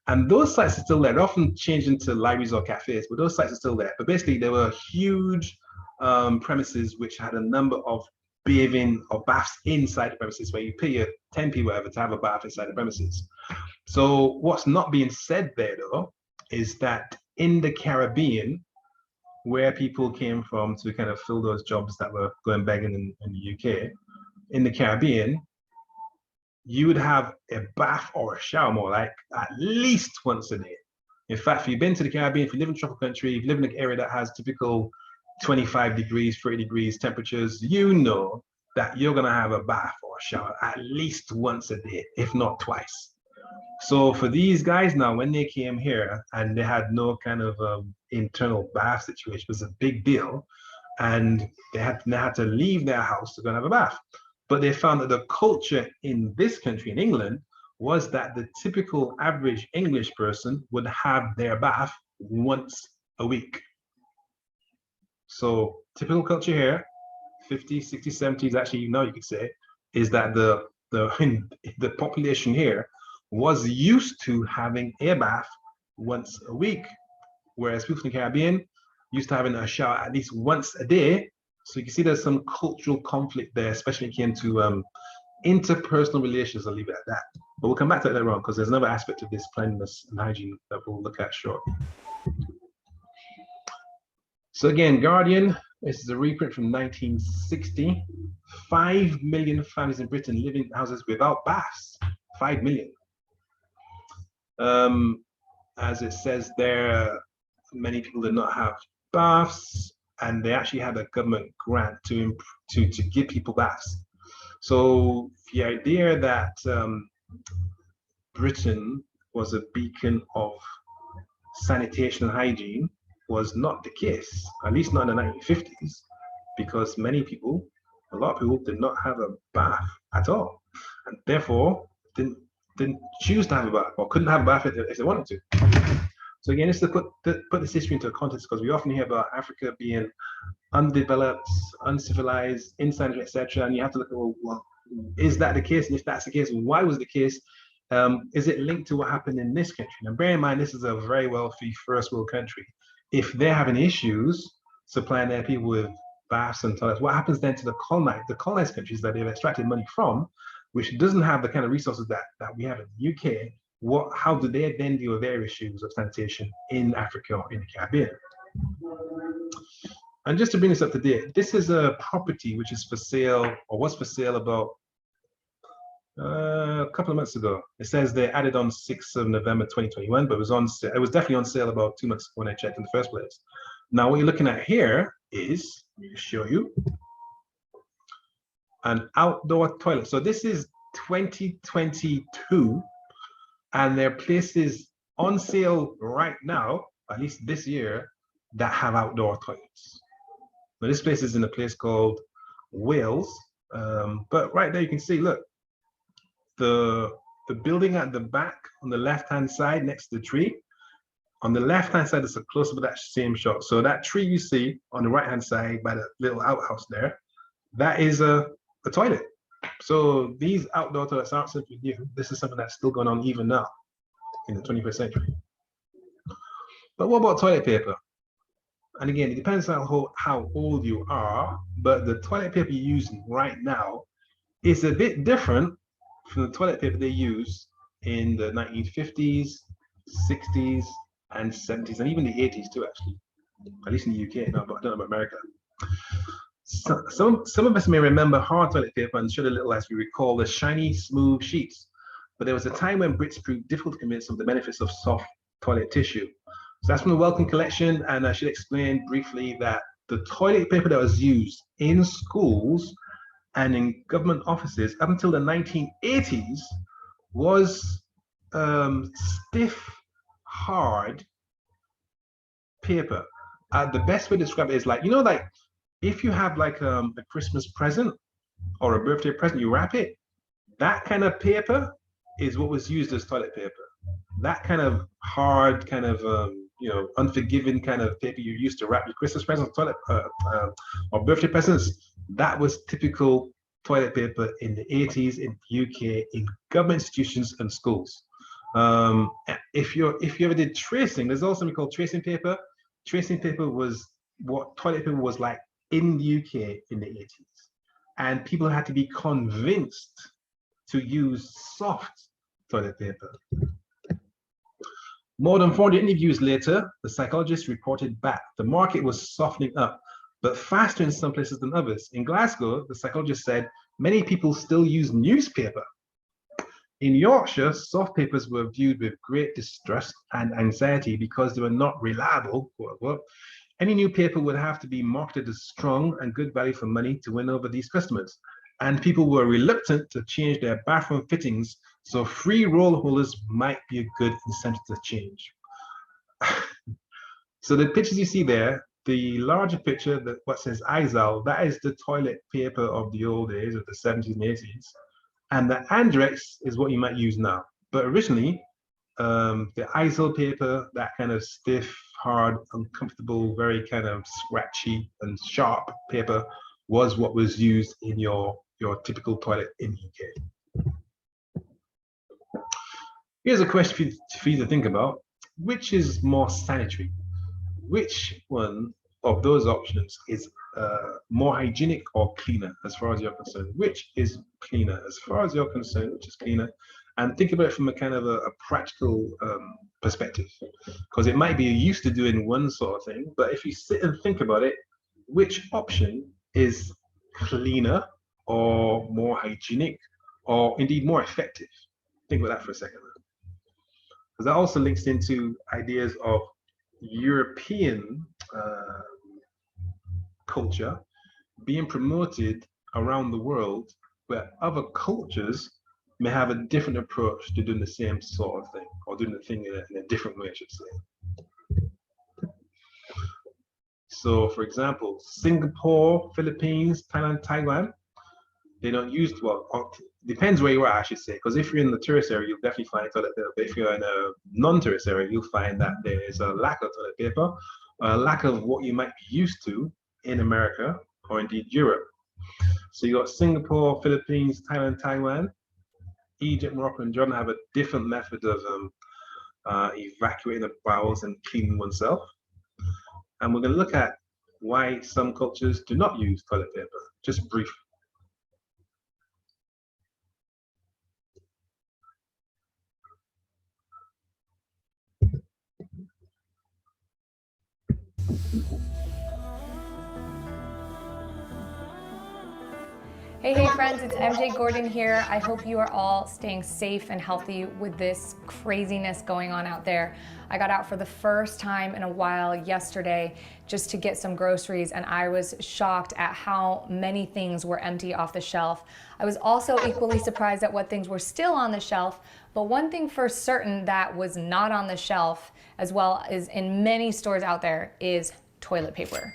And those sites are still there. They're often changed into libraries or cafes, but those sites are still there. But basically, there were huge premises which had a number of bathing or baths inside the premises, where you pay your 10p whatever to have a bath inside the premises. So what's not being said there, though, is that in the Caribbean, where people came from to kind of fill those jobs that were going begging in the UK, in the Caribbean, you would have a bath or a shower more like at least once a day. In fact, if you've been to the Caribbean, if you live in a tropical country, if you live in an area that has typical 25 degrees, 30 degrees temperatures, you know that you're gonna have a bath or a shower at least once a day, if not twice. So for these guys now, when they came here and they had no kind of internal bath situation, it was a big deal, and they had to leave their house to go and have a bath. But they found that the culture in this country, in England, was that the typical average English person would have their bath once a week. So typical culture here, 50s, 60s, 70s, actually now you could say, is that the population here was used to having a bath once a week, whereas people in the Caribbean used to having a shower at least once a day. So you can see there's some cultural conflict there, especially when it came to interpersonal relations. I'll leave it at that. But we'll come back to that later on, because there's another aspect of this cleanliness and hygiene that we'll look at shortly. So again, Guardian, this is a reprint from 1960. 5 million families in Britain live in houses without baths. 5 million. As it says there, many people did not have baths, and they actually had a government grant to give people baths. So the idea that Britain was a beacon of sanitation and hygiene was not the case, at least not in the 1950s, because many people, a lot of people, did not have a bath at all, and therefore didn't choose to have a bath, or couldn't have a bath if they wanted to. So again, just to put this history into context, because we often hear about Africa being undeveloped, uncivilized, insanitary, etc., and you have to look at, well, is that the case? And if that's the case, why was the case? Is it linked to what happened in this country? Now, bear in mind, this is a very wealthy first world country. If they're having issues supplying their people with baths and toilets, what happens then to the colonized countries that they've extracted money from, which doesn't have the kind of resources that we have in the UK? How do they then deal with their issues of sanitation in Africa or in the Caribbean? And just to bring this up to date, this is a property which is for sale, or was for sale about a couple of months ago. It says they added on 6th of November 2021, but it was definitely on sale about 2 months when I checked in the first place. Now what you're looking at here is, let me show you, an outdoor toilet. So this is 2022, and there are places on sale right now, at least this year, that have outdoor toilets. Now this place is in a place called Wales, but right there you can see, look, the building at the back on the left-hand side next to the tree. On the left-hand side is a close-up of that same shot. So that tree you see on the right-hand side by the little outhouse there, that is a toilet. So these outdoor toilets aren't simply new. This is something that's still going on even now in the 21st century. But what about toilet paper? And again, it depends on how old you are, but the toilet paper you're using right now is a bit different from the toilet paper they used in the 1950s, 60s, and 70s, and even the 80s too, actually. At least in the UK, no, but I don't know about America. So, some of us may remember hard toilet paper and shed a little as we recall the shiny, smooth sheets. But there was a time when Brits proved difficult to convince of the benefits of soft toilet tissue. So that's from the Wellcome collection, and I should explain briefly that the toilet paper that was used in schools and in government offices up until the 1980s was stiff, hard paper. The best way to describe it is like, you know, like if you have like a Christmas present or a birthday present, you wrap it. That kind of paper is what was used as toilet paper. That kind of hard, kind of you know, unforgiving kind of paper you used to wrap your Christmas presents, toilet or birthday presents. That was typical toilet paper in the 80s in the UK in government institutions and schools. If you ever did tracing, there's also something called tracing paper. Tracing paper was what toilet paper was like in the UK in the 80s, and people had to be convinced to use soft toilet paper. More than 400 interviews later, the psychologist reported back the market was softening up, but faster in some places than others. In Glasgow, the psychologist said many people still use newspaper. In Yorkshire, soft papers were viewed with great distrust and anxiety because they were not reliable, quote unquote. Any new paper would have to be marketed as strong and good value for money to win over these customers. And people were reluctant to change their bathroom fittings, so free roll holders might be a good incentive to change. So the pictures you see there, the larger picture, what says Izal, that is the toilet paper of the old days, of the 70s and 80s. And the Andrex is what you might use now. But originally, the Izal paper, that kind of stiff, hard, uncomfortable, very kind of scratchy and sharp paper, was what was used in your typical toilet in the UK. Here's a question for you to think about. Which is more sanitary? Which one of those options is more hygienic or cleaner as far as you're concerned? Which is cleaner as far as you're concerned? Which is cleaner? And think about it from a kind of a practical perspective, because it might be used to doing one sort of thing, but if you sit and think about it, which option is cleaner or more hygienic or indeed more effective? Think about that for a second. Because that also links into ideas of European culture being promoted around the world, where other cultures may have a different approach to doing the same sort of thing, or doing the thing in a different way, I should say. So, for example, Singapore, Philippines, Thailand, Taiwan, they don't use, well, depends where you are, I should say, because if you're in the tourist area, you'll definitely find toilet paper. But if you're in a non-tourist area, you'll find that there is a lack of toilet paper, a lack of what you might be used to in America or indeed Europe. So you got Singapore, Philippines, Thailand, Taiwan. Egypt, Morocco, and Jordan have a different method of evacuating the bowels and cleaning oneself. And we're going to look at why some cultures do not use toilet paper, just briefly. Hey friends, it's MJ Gordon here. I hope you are all staying safe and healthy with this craziness going on out there. I got out for the first time in a while yesterday just to get some groceries, and I was shocked at how many things were empty off the shelf. I was also equally surprised at what things were still on the shelf, but one thing for certain that was not on the shelf, as well as in many stores out there, is toilet paper.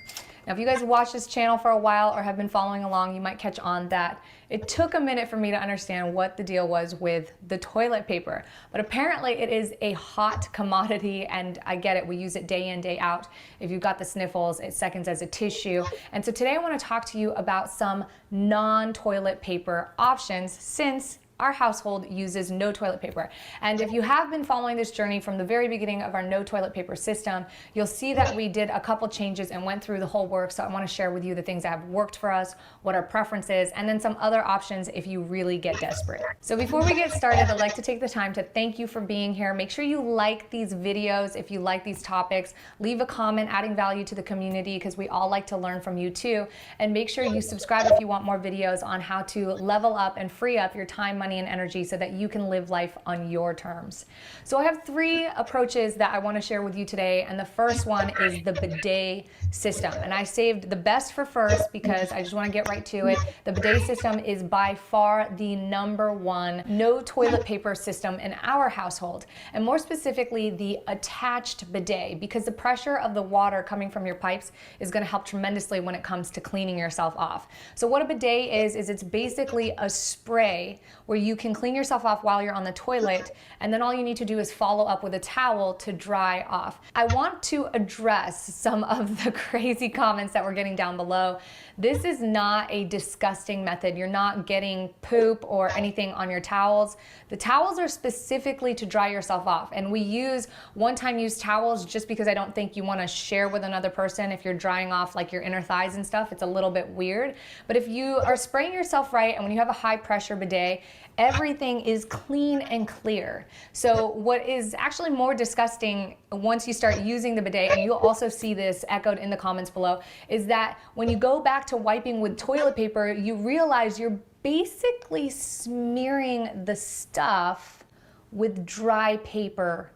Now, if you guys watch this channel for a while or have been following along, you might catch on that it took a minute for me to understand what the deal was with the toilet paper. But apparently it is a hot commodity, and I get it, we use it day in, day out. If you've got the sniffles, it seconds as a tissue. And so today I want to talk to you about some non-toilet paper options, since our household uses no toilet paper. And if you have been following this journey from the very beginning of our no toilet paper system, you'll see that we did a couple changes and went through the whole work. So I want to share with you the things that have worked for us, what our preference is, and then some other options if you really get desperate. So before we get started, I'd like to take the time to thank you for being here. Make sure you like these videos if you like these topics. Leave a comment adding value to the community, because we all like to learn from you too. And make sure you subscribe if you want more videos on how to level up and free up your time, money, and energy so that you can live life on your terms. So I have 3 approaches that I want to share with you today, and the first one is the bidet system. And I saved the best for first because I just want to get right to it. The bidet system is by far the #1 no toilet paper system in our household, and more specifically the attached bidet, because the pressure of the water coming from your pipes is going to help tremendously when it comes to cleaning yourself off. So what a bidet is it's basically a spray where you can clean yourself off while you're on the toilet, and then all you need to do is follow up with a towel to dry off. I want to address some of the crazy comments that we're getting down below. This is not a disgusting method. You're not getting poop or anything on your towels. The towels are specifically to dry yourself off, and we use one-time use towels just because I don't think you want to share with another person if you're drying off like your inner thighs and stuff. It's a little bit weird. But if you are spraying yourself right, and when you have a high pressure bidet, everything is clean and clear. So what is actually more disgusting once you start using the bidet, and you'll also see this echoed in the comments below, is that when you go back to wiping with toilet paper, you realize you're basically smearing the stuff with dry paper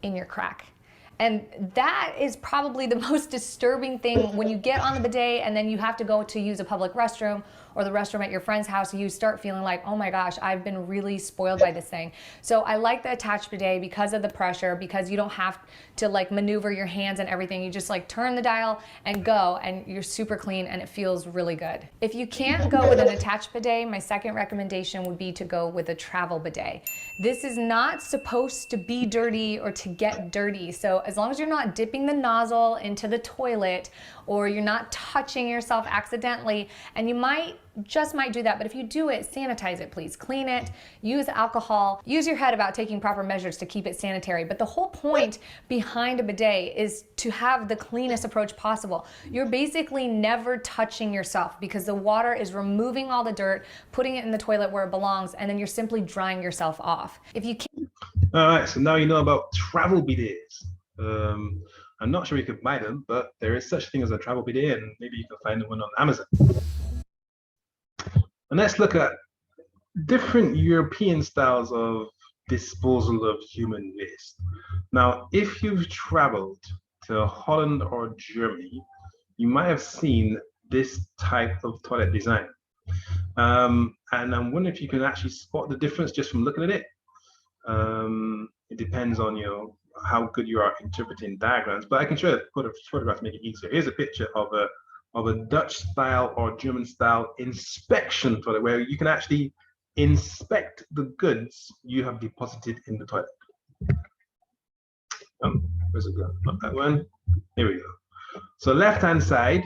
in your crack. And that is probably the most disturbing thing when you get on the bidet and then you have to go to use a public restroom or the restroom at your friend's house. You start feeling like, oh my gosh, I've been really spoiled by this thing. So I like the attached bidet because of the pressure, because you don't have to like maneuver your hands and everything. You just like turn the dial and go, and you're super clean and it feels really good. If you can't go with an attached bidet, my second recommendation would be to go with a travel bidet. This is not supposed to be dirty or to get dirty. So as long as you're not dipping the nozzle into the toilet or you're not touching yourself accidentally, and you just might do that, but if you do it, sanitize it, please. Clean it, use alcohol, use your head about taking proper measures to keep it sanitary. But the whole point behind a bidet is to have the cleanest approach possible. You're basically never touching yourself because the water is removing all the dirt, putting it in the toilet where it belongs, and then you're simply drying yourself off. If you can't... All right, so now you know about travel bidets. I'm not sure you could buy them, but there is such a thing as a travel bidet, and maybe you can find one on Amazon. And let's look at different European styles of disposal of human waste. Now, if you've traveled to Holland or Germany, you might have seen this type of toilet design. And I'm wondering if you can actually spot the difference just from looking at it. It depends on how good you are interpreting diagrams, but I can show put a photograph to make it easier. Here's a picture of a Dutch style or German style inspection toilet, where you can actually inspect the goods you have deposited in the toilet. Where's it going? Not that one. Here we go. So left-hand side,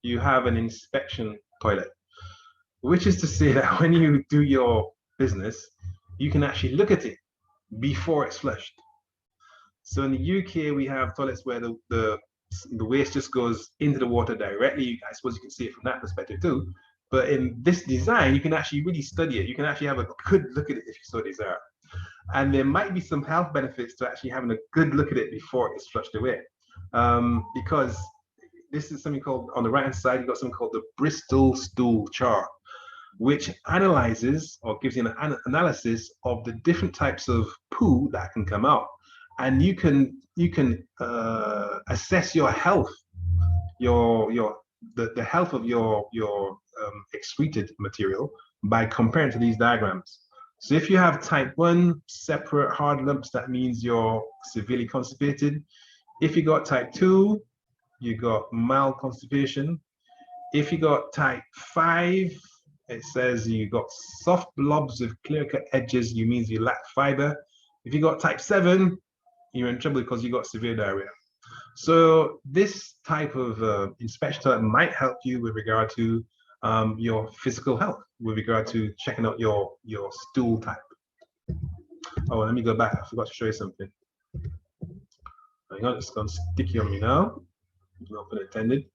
you have an inspection toilet, which is to say that when you do your business, you can actually look at it before it's flushed. So in the UK, we have toilets where the waste just goes into the water directly. I suppose you can see it from that perspective too. But in this design, you can actually really study it. You can actually have a good look at it if you so desire. And there might be some health benefits to actually having a good look at it before it's flushed away. Because this is something called, on the right-hand side, you've got something called the Bristol Stool chart, which analyzes or gives you an analysis of the different types of poo that can come out. And you can assess your health, the health of your excreted material by comparing to these diagrams. So if you have type 1 separate hard lumps, that means you're severely constipated. If you got type 2, you got mild constipation. If you got type 5, it says you got soft blobs with clear-cut edges, you means you lack fiber. If you got type 7, you're in trouble because you got severe diarrhea. So this type of inspection might help you with regard to your physical health, with regard to checking out your stool type. Oh, let me go back. I forgot to show you something. Hang on, it's gone sticky on me now. Not been intended.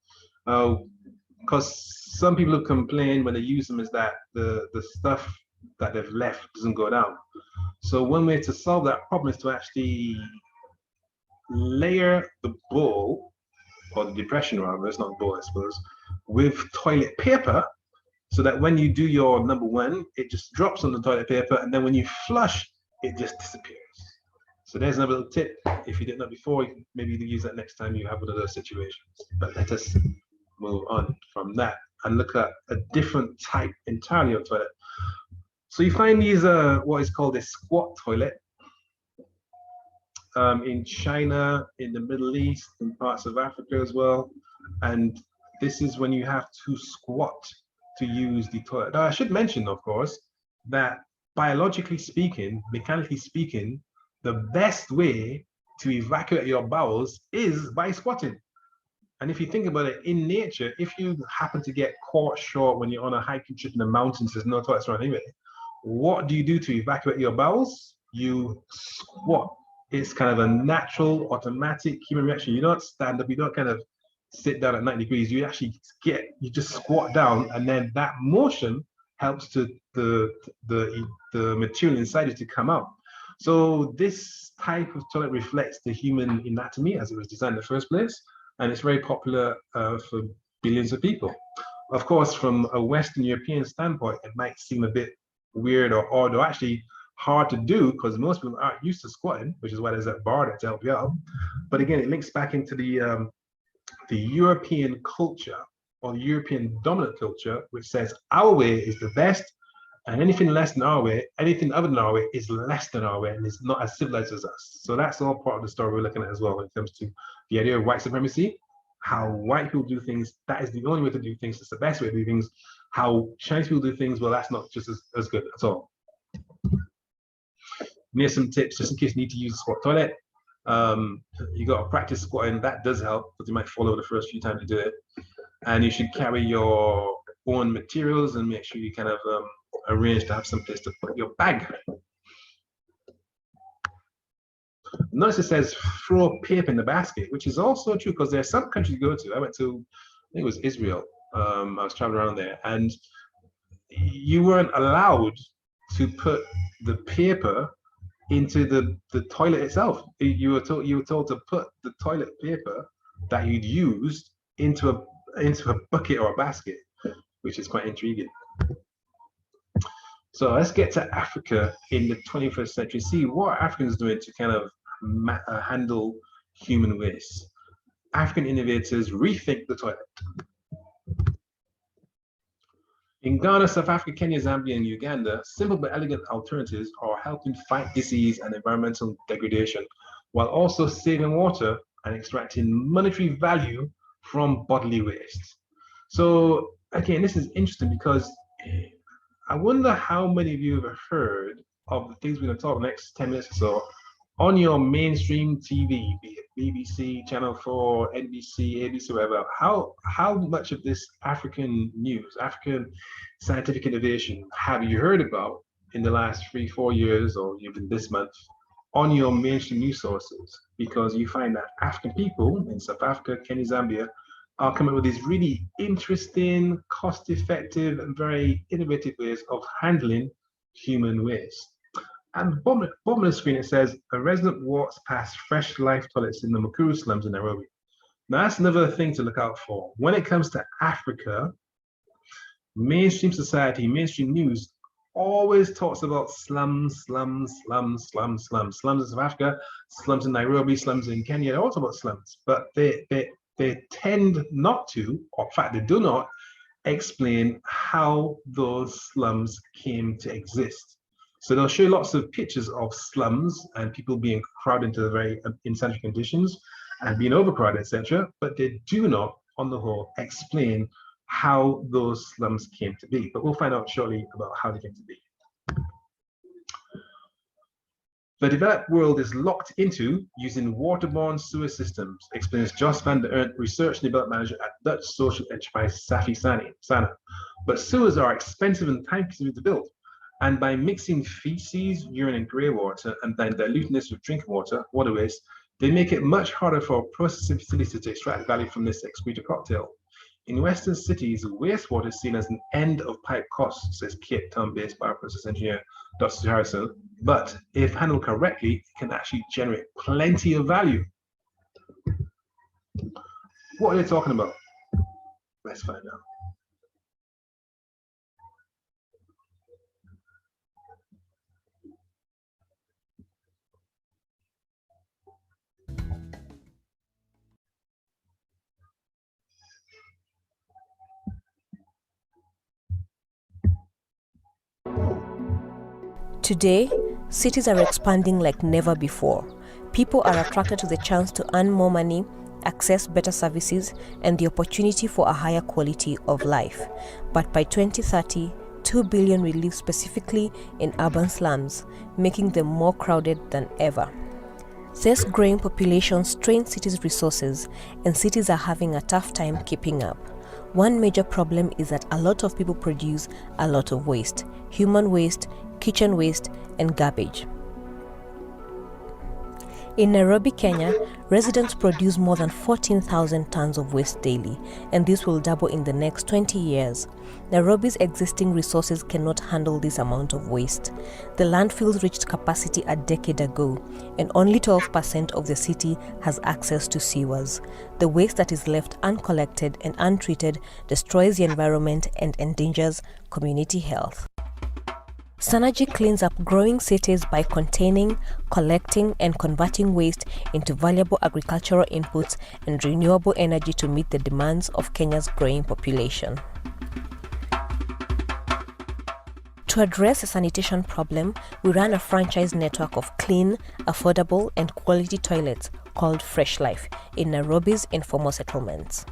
Because some people who complain when they use them is that the stuff that they've left doesn't go down. So one way to solve that problem is to actually layer the bowl, or the depression rather, it's not a bowl I suppose, with toilet paper, so that when you do your number 1, it just drops on the toilet paper, and then when you flush, it just disappears. So there's another little tip. If you didn't know before, maybe you can use that next time you have one of those situations. But let us move on from that and look at a different type entirely of toilet. So you find these what is called a squat toilet in China, in the Middle East, in parts of Africa as well. And this is when you have to squat to use the toilet. Now, I should mention, of course, that biologically speaking, mechanically speaking, the best way to evacuate your bowels is by squatting. And if you think about it, in nature, if you happen to get caught short when you're on a hiking trip in the mountains, there's no toilets around anyway, what do you do to evacuate your bowels? You squat. It's kind of a natural, automatic human reaction. You don't stand up, you don't kind of sit down at 90 degrees, you actually you just squat down, and then that motion helps to the material inside it to come out. So this type of toilet reflects the human anatomy as it was designed in the first place, and it's very popular for billions of people. Of course, from a Western European standpoint, it might seem a bit weird or odd, or actually hard to do, because most people aren't used to squatting, which is why there's that bar to help you out. But again, it links back into the European culture, or the European dominant culture, which says our way is the best, and anything less than our way, anything other than our way, is less than our way and is not as civilized as us. So that's all part of the story we're looking at as well when it comes to the idea of white supremacy, how white people do things, that is the only way to do things, it's the best way to do things. How Chinese people do things, well, that's not just as good at all. Here's some tips just in case you need to use a squat toilet. You got to practice squatting. That does help, because you might fall over the first few times you do it. And you should carry your own materials and make sure you kind of arrange to have some place to put your bag. Notice it says throw paper in the basket, which is also true, because there are some countries you go to. I went to, I think it was Israel. I was traveling around there, and you weren't allowed to put the paper into the toilet itself. You were told to put the toilet paper that you'd used into a bucket or a basket, which is quite intriguing. So let's get to Africa in the 21st century. See what are Africans doing to kind of handle human waste. African innovators rethink the toilet. In Ghana, South Africa, Kenya, Zambia, and Uganda, simple but elegant alternatives are helping fight disease and environmental degradation, while also saving water and extracting monetary value from bodily waste. So again, this is interesting, because I wonder how many of you have heard of the things we're going to talk about the next 10 minutes or so on your mainstream TV, be it BBC, Channel 4, NBC, ABC, whatever. How much of this African news, African scientific innovation have you heard about in the last 3-4 years, or even this month, on your mainstream news sources, because you find that African people in South Africa, Kenya, Zambia are coming up with these really interesting, cost-effective, and very innovative ways of handling human waste. And bottom of the screen, it says, a resident walks past fresh life toilets in the Mukuru slums in Nairobi. Now, that's another thing to look out for. When it comes to Africa, mainstream society, mainstream news always talks about slums, slums, slums, slums, slums, slums in South Africa, slums in Nairobi, slums in Kenya. They're also about slums, but they tend not to, or in fact, they do not explain how those slums came to exist. So they'll show lots of pictures of slums and people being crowded into very unsanitary conditions and being overcrowded, etc. But they do not, on the whole, explain how those slums came to be. But we'll find out shortly about how they came to be. The developed world is locked into using waterborne sewer systems, explains Jos van der Erndt, Research and Development Manager at Dutch social enterprise Safi Sana. But sewers are expensive and time-consuming to build. And by mixing feces, urine, and grey water, and then diluting this with drinking water, water waste, they make it much harder for processing facilities to extract value from this excreta cocktail. In Western cities, wastewater is seen as an end-of-pipe cost, says Cape Town-based bioprocess engineer Dr. Harrison. But if handled correctly, it can actually generate plenty of value. What are they talking about? Let's find out. Today, cities are expanding like never before. People are attracted to the chance to earn more money, access better services, and the opportunity for a higher quality of life. But by 2030, 2 billion will live specifically in urban slums, making them more crowded than ever. This growing population strains cities' resources, and cities are having a tough time keeping up. One major problem is that a lot of people produce a lot of waste: human waste, kitchen waste, and garbage. In Nairobi, Kenya, residents produce more than 14,000 tons of waste daily, and this will double in the next 20 years. Nairobi's existing resources cannot handle this amount of waste. The landfills reached capacity a decade ago, and only 12% of the city has access to sewers. The waste that is left uncollected and untreated destroys the environment and endangers community health. Synergy cleans up growing cities by containing, collecting, and converting waste into valuable agricultural inputs and renewable energy to meet the demands of Kenya's growing population. To address the sanitation problem, we run a franchise network of clean, affordable, and quality toilets called Fresh Life in Nairobi's informal settlements.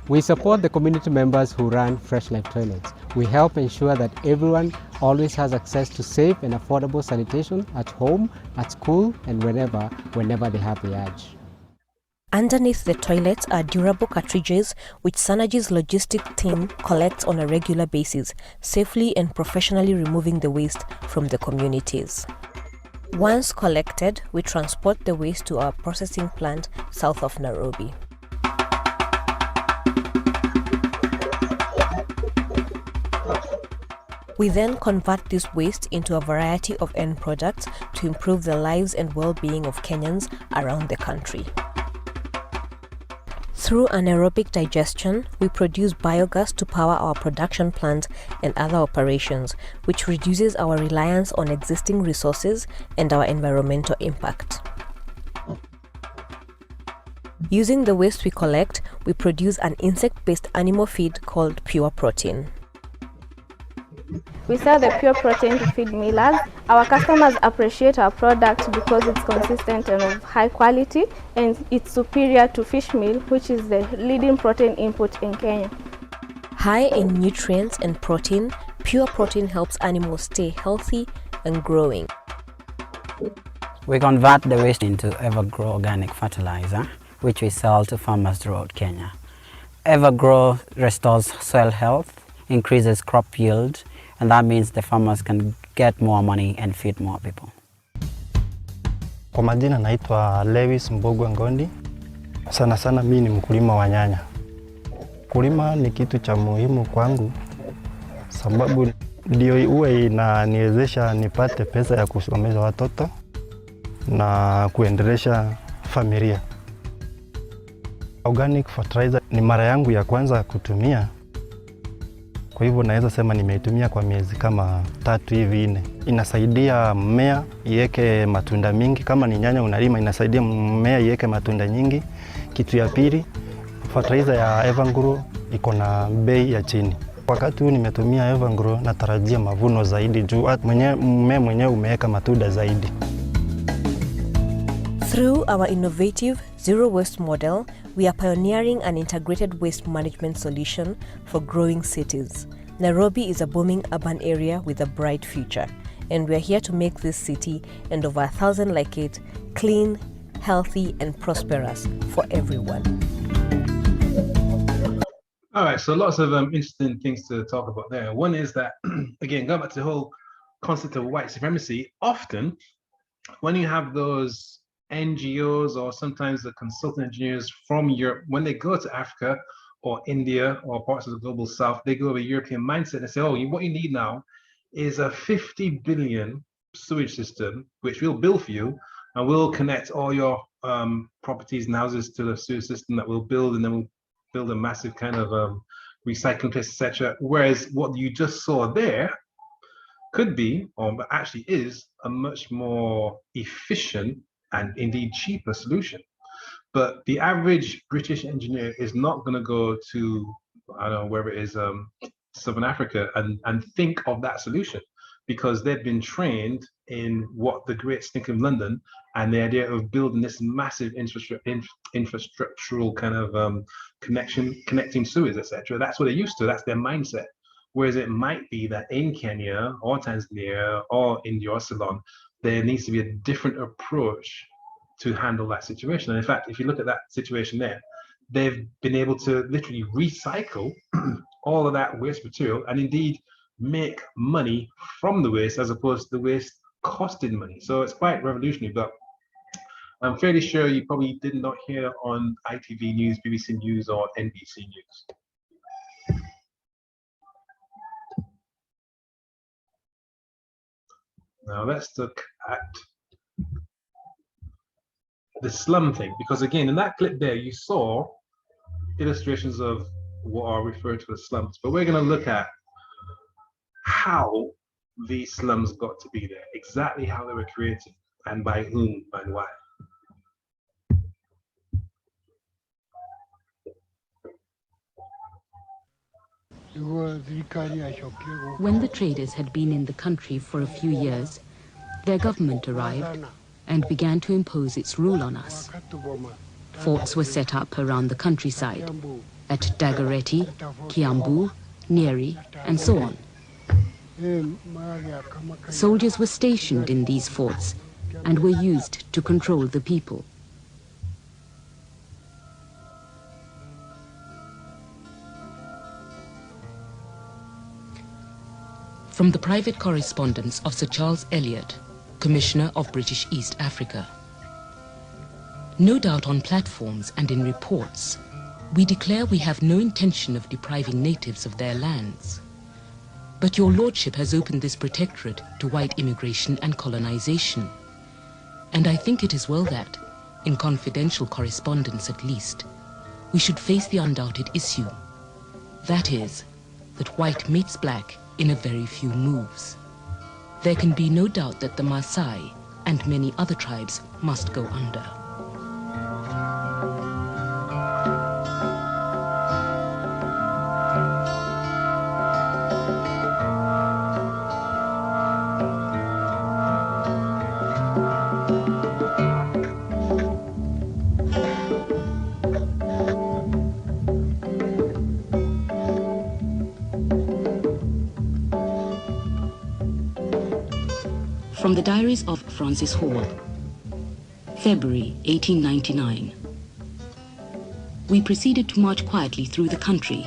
We support the community members who run Fresh Life toilets. We help ensure that everyone always has access to safe and affordable sanitation at home, at school, and whenever they have the urge. Underneath the toilets are durable cartridges which Synergy's logistic team collects on a regular basis, safely and professionally removing the waste from the communities. Once collected, we transport the waste to our processing plant south of Nairobi. We then convert this waste into a variety of end products to improve the lives and well-being of Kenyans around the country. Through anaerobic digestion, we produce biogas to power our production plant and other operations, which reduces our reliance on existing resources and our environmental impact. Using the waste we collect, we produce an insect-based animal feed called Pure Protein. We sell the pure protein to feed millers. Our customers appreciate our product because it's consistent and of high quality, and it's superior to fish meal, which is the leading protein input in Kenya. High in nutrients and protein, Pure Protein helps animals stay healthy and growing. We convert the waste into Evergrow organic fertilizer, which we sell to farmers throughout Kenya. Evergrow restores soil health, increases crop yield, and that means the farmers can get more money and feed more people. Kwa majina naitwa Lewis Mbogwa Ngondi. Sana sana mimi ni mkulima wa nyanya. Kulima ni kitu cha muhimu kwangu sababu ndio uwe inaniwezesha nipate pesa ya kusomesha watoto na kuendelesha familia. Organic fertilizer ni mara yangu ya kwanza kutumia. Kwa hivyo naweza sema nimeitumia kwa miezi kama 3 hivi 4. Inasaidia mmea iweke matunda mingi. Kama ni nyanya unalima inasaidia mmea iweke matunda nyingi. Kitu ya pili, fertilizer ya Evergrow iko na bei ya chini. Wakati huu nimetumia Evergrow natarajia mavuno zaidi juu mmea mwenyewe umeweka matunda zaidi. Through our innovative zero waste model, we are pioneering an integrated waste management solution for growing cities. Nairobi is a booming urban area with a bright future, and we are here to make this city and over 1,000 like it clean, healthy, and prosperous for everyone. All right, so lots of interesting things to talk about there. One is that, again, going back to the whole concept of white supremacy, often when you have those NGOs or sometimes the consultant engineers from Europe, when they go to Africa or India or parts of the global south, they go with a European mindset and say, oh, what you need now is a 50 billion sewage system, which we'll build for you, and we'll connect all your properties and houses to the sewage system that we'll build, and then we'll build a massive kind of recycling place, etc. Whereas what you just saw there could be, or actually is, a much more efficient and indeed cheaper solution. But the average British engineer is not going to go to, I don't know, wherever it is, Southern Africa and think of that solution, because they've been trained in what the great stink of London and the idea of building this massive infrastructural kind of connecting sewers, etc. That's what they're used to. That's their mindset. Whereas it might be that in Kenya or Tanzania or India or Ceylon, there needs to be a different approach to handle that situation. And in fact, if you look at that situation there, they've been able to literally recycle all of that waste material and indeed make money from the waste as opposed to the waste costing money. So it's quite revolutionary, but I'm fairly sure you probably did not hear on ITV News, BBC News or NBC News. Now let's look at the slum thing, because again, in that clip there, you saw illustrations of what are referred to as slums, but we're going to look at how these slums got to be there, exactly how they were created, and by whom and why. When the traders had been in the country for a few years, their government arrived and began to impose its rule on us. Forts were set up around the countryside, at Dagoretti, Kiambu, Nyeri, and so on. Soldiers were stationed in these forts and were used to control the people. From the private correspondence of Sir Charles Eliot, Commissioner of British East Africa. No doubt on platforms and in reports, we declare we have no intention of depriving natives of their lands. But your lordship has opened this protectorate to white immigration and colonization. And I think it is well that, in confidential correspondence at least, we should face the undoubted issue. That is, that white meets black in a very few moves. There can be no doubt that the Maasai and many other tribes must go under. From the diaries of Francis Hall, February 1899. We proceeded to march quietly through the country,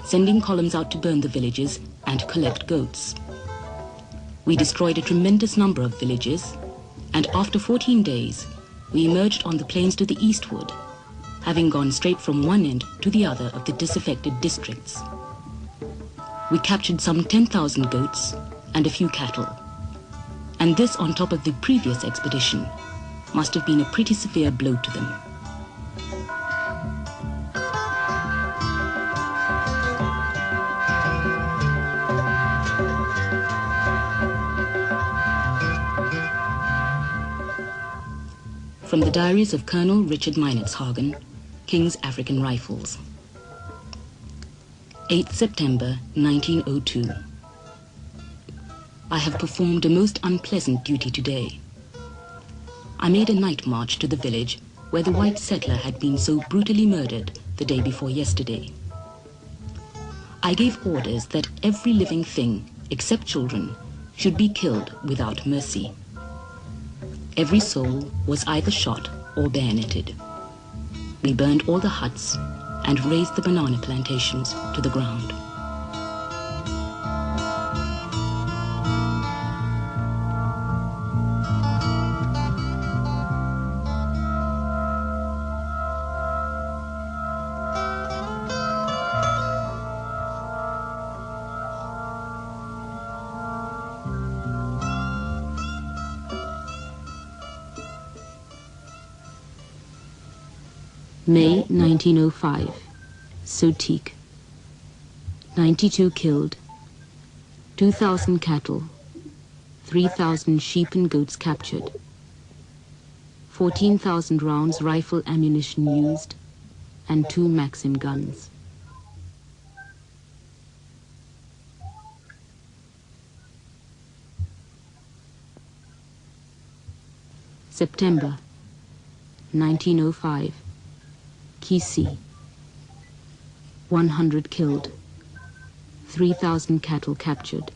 sending columns out to burn the villages and collect goats. We destroyed a tremendous number of villages, and after 14 days, we emerged on the plains to the eastward, having gone straight from one end to the other of the disaffected districts. We captured some 10,000 goats and a few cattle, and this on top of the previous expedition must have been a pretty severe blow to them. From the diaries of Colonel Richard Meinertzhagen, King's African Rifles. 8th September 1902. I have performed a most unpleasant duty today. I made a night march to the village where the white settler had been so brutally murdered the day before yesterday. I gave orders that every living thing, except children, should be killed without mercy. Every soul was either shot or bayoneted. We burned all the huts and razed the banana plantations to the ground. May 1905, Sotik. 92 killed, 2,000 cattle, 3,000 sheep and goats captured, 14,000 rounds rifle ammunition used, and 2 Maxim guns. September 1905, Kisii. 100 killed, 3,000 cattle captured.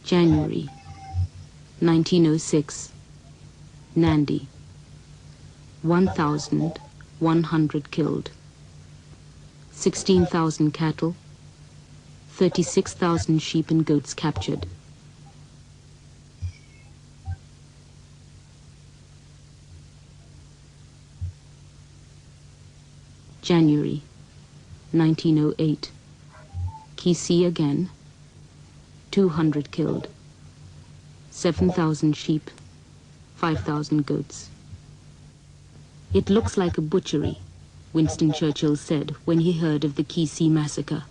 January 1906, Nandi. 1,100 killed, 16,000 cattle, 36,000 sheep and goats captured. January 1908, Kisii again. 200 killed, 7,000 sheep, 5,000 goats. It looks like a butchery, Winston Churchill said when he heard of the Kisii massacre.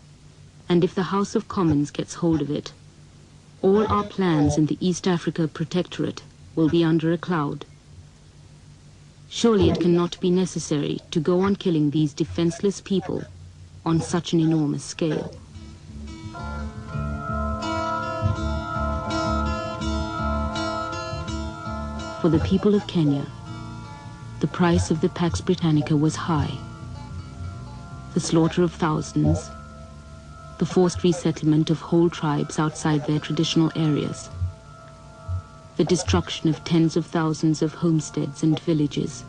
And if the House of Commons gets hold of it, all our plans in the East Africa Protectorate will be under a cloud. Surely it cannot be necessary to go on killing these defenseless people on such an enormous scale. For the people of Kenya, the price of the Pax Britannica was high. The slaughter of thousands, the forced resettlement of whole tribes outside their traditional areas, the destruction of tens of thousands of homesteads and villages,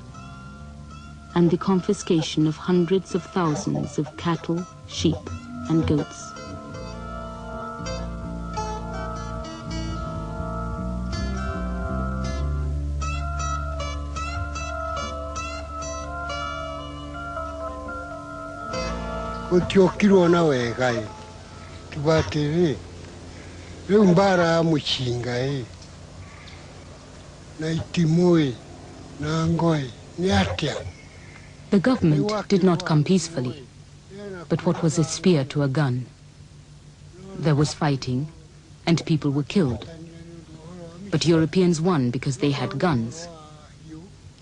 and the confiscation of hundreds of thousands of cattle, sheep, and goats. Utiokirwo na wega tubatiri riu mbara muchinga na itimui na ngoi ni atia. The government did not come peacefully, but what was a spear to a gun? There was fighting, and people were killed. But Europeans won because they had guns.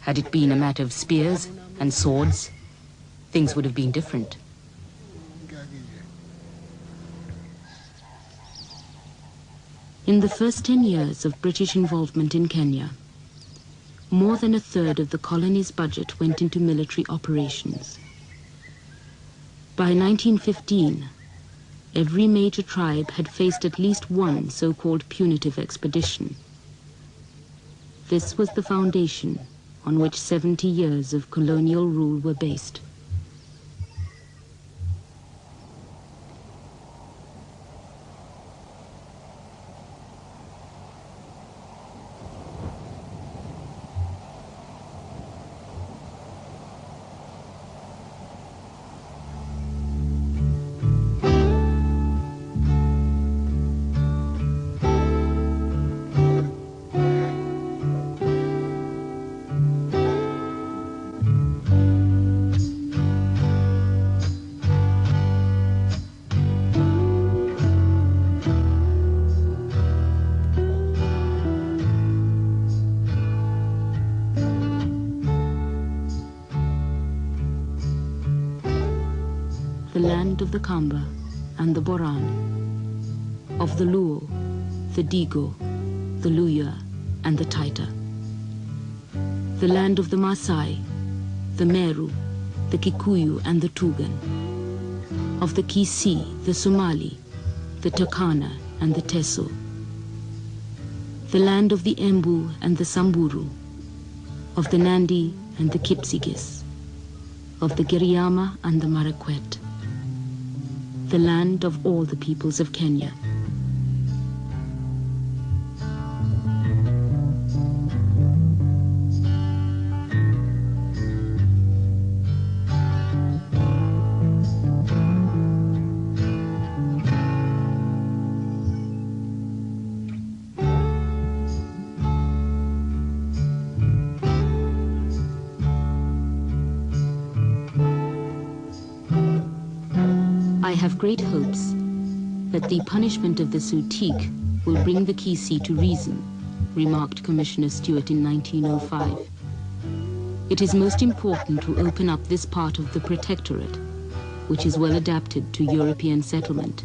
Had it been a matter of spears and swords, things would have been different. In the first 10 years of British involvement in Kenya, more than a third of the colony's budget went into military operations. By 1915, every major tribe had faced at least one so-called punitive expedition. This was the foundation on which 70 years of colonial rule were based. The land of the Kamba and the Boran, of the Luo, the Digo, the Luya, and the Taita. The land of the Maasai, the Meru, the Kikuyu, and the Tugan. Of the Kisii, the Somali, the Turkana, and the Teso. The land of the Embu and the Samburu, of the Nandi and the Kipsigis, of the Giriama and the Marakwet. The land of all the peoples of Kenya. I have great hopes that the punishment of the Sutik will bring the Kisii to reason, remarked Commissioner Stewart in 1905. It is most important to open up this part of the protectorate, which is well adapted to European settlement.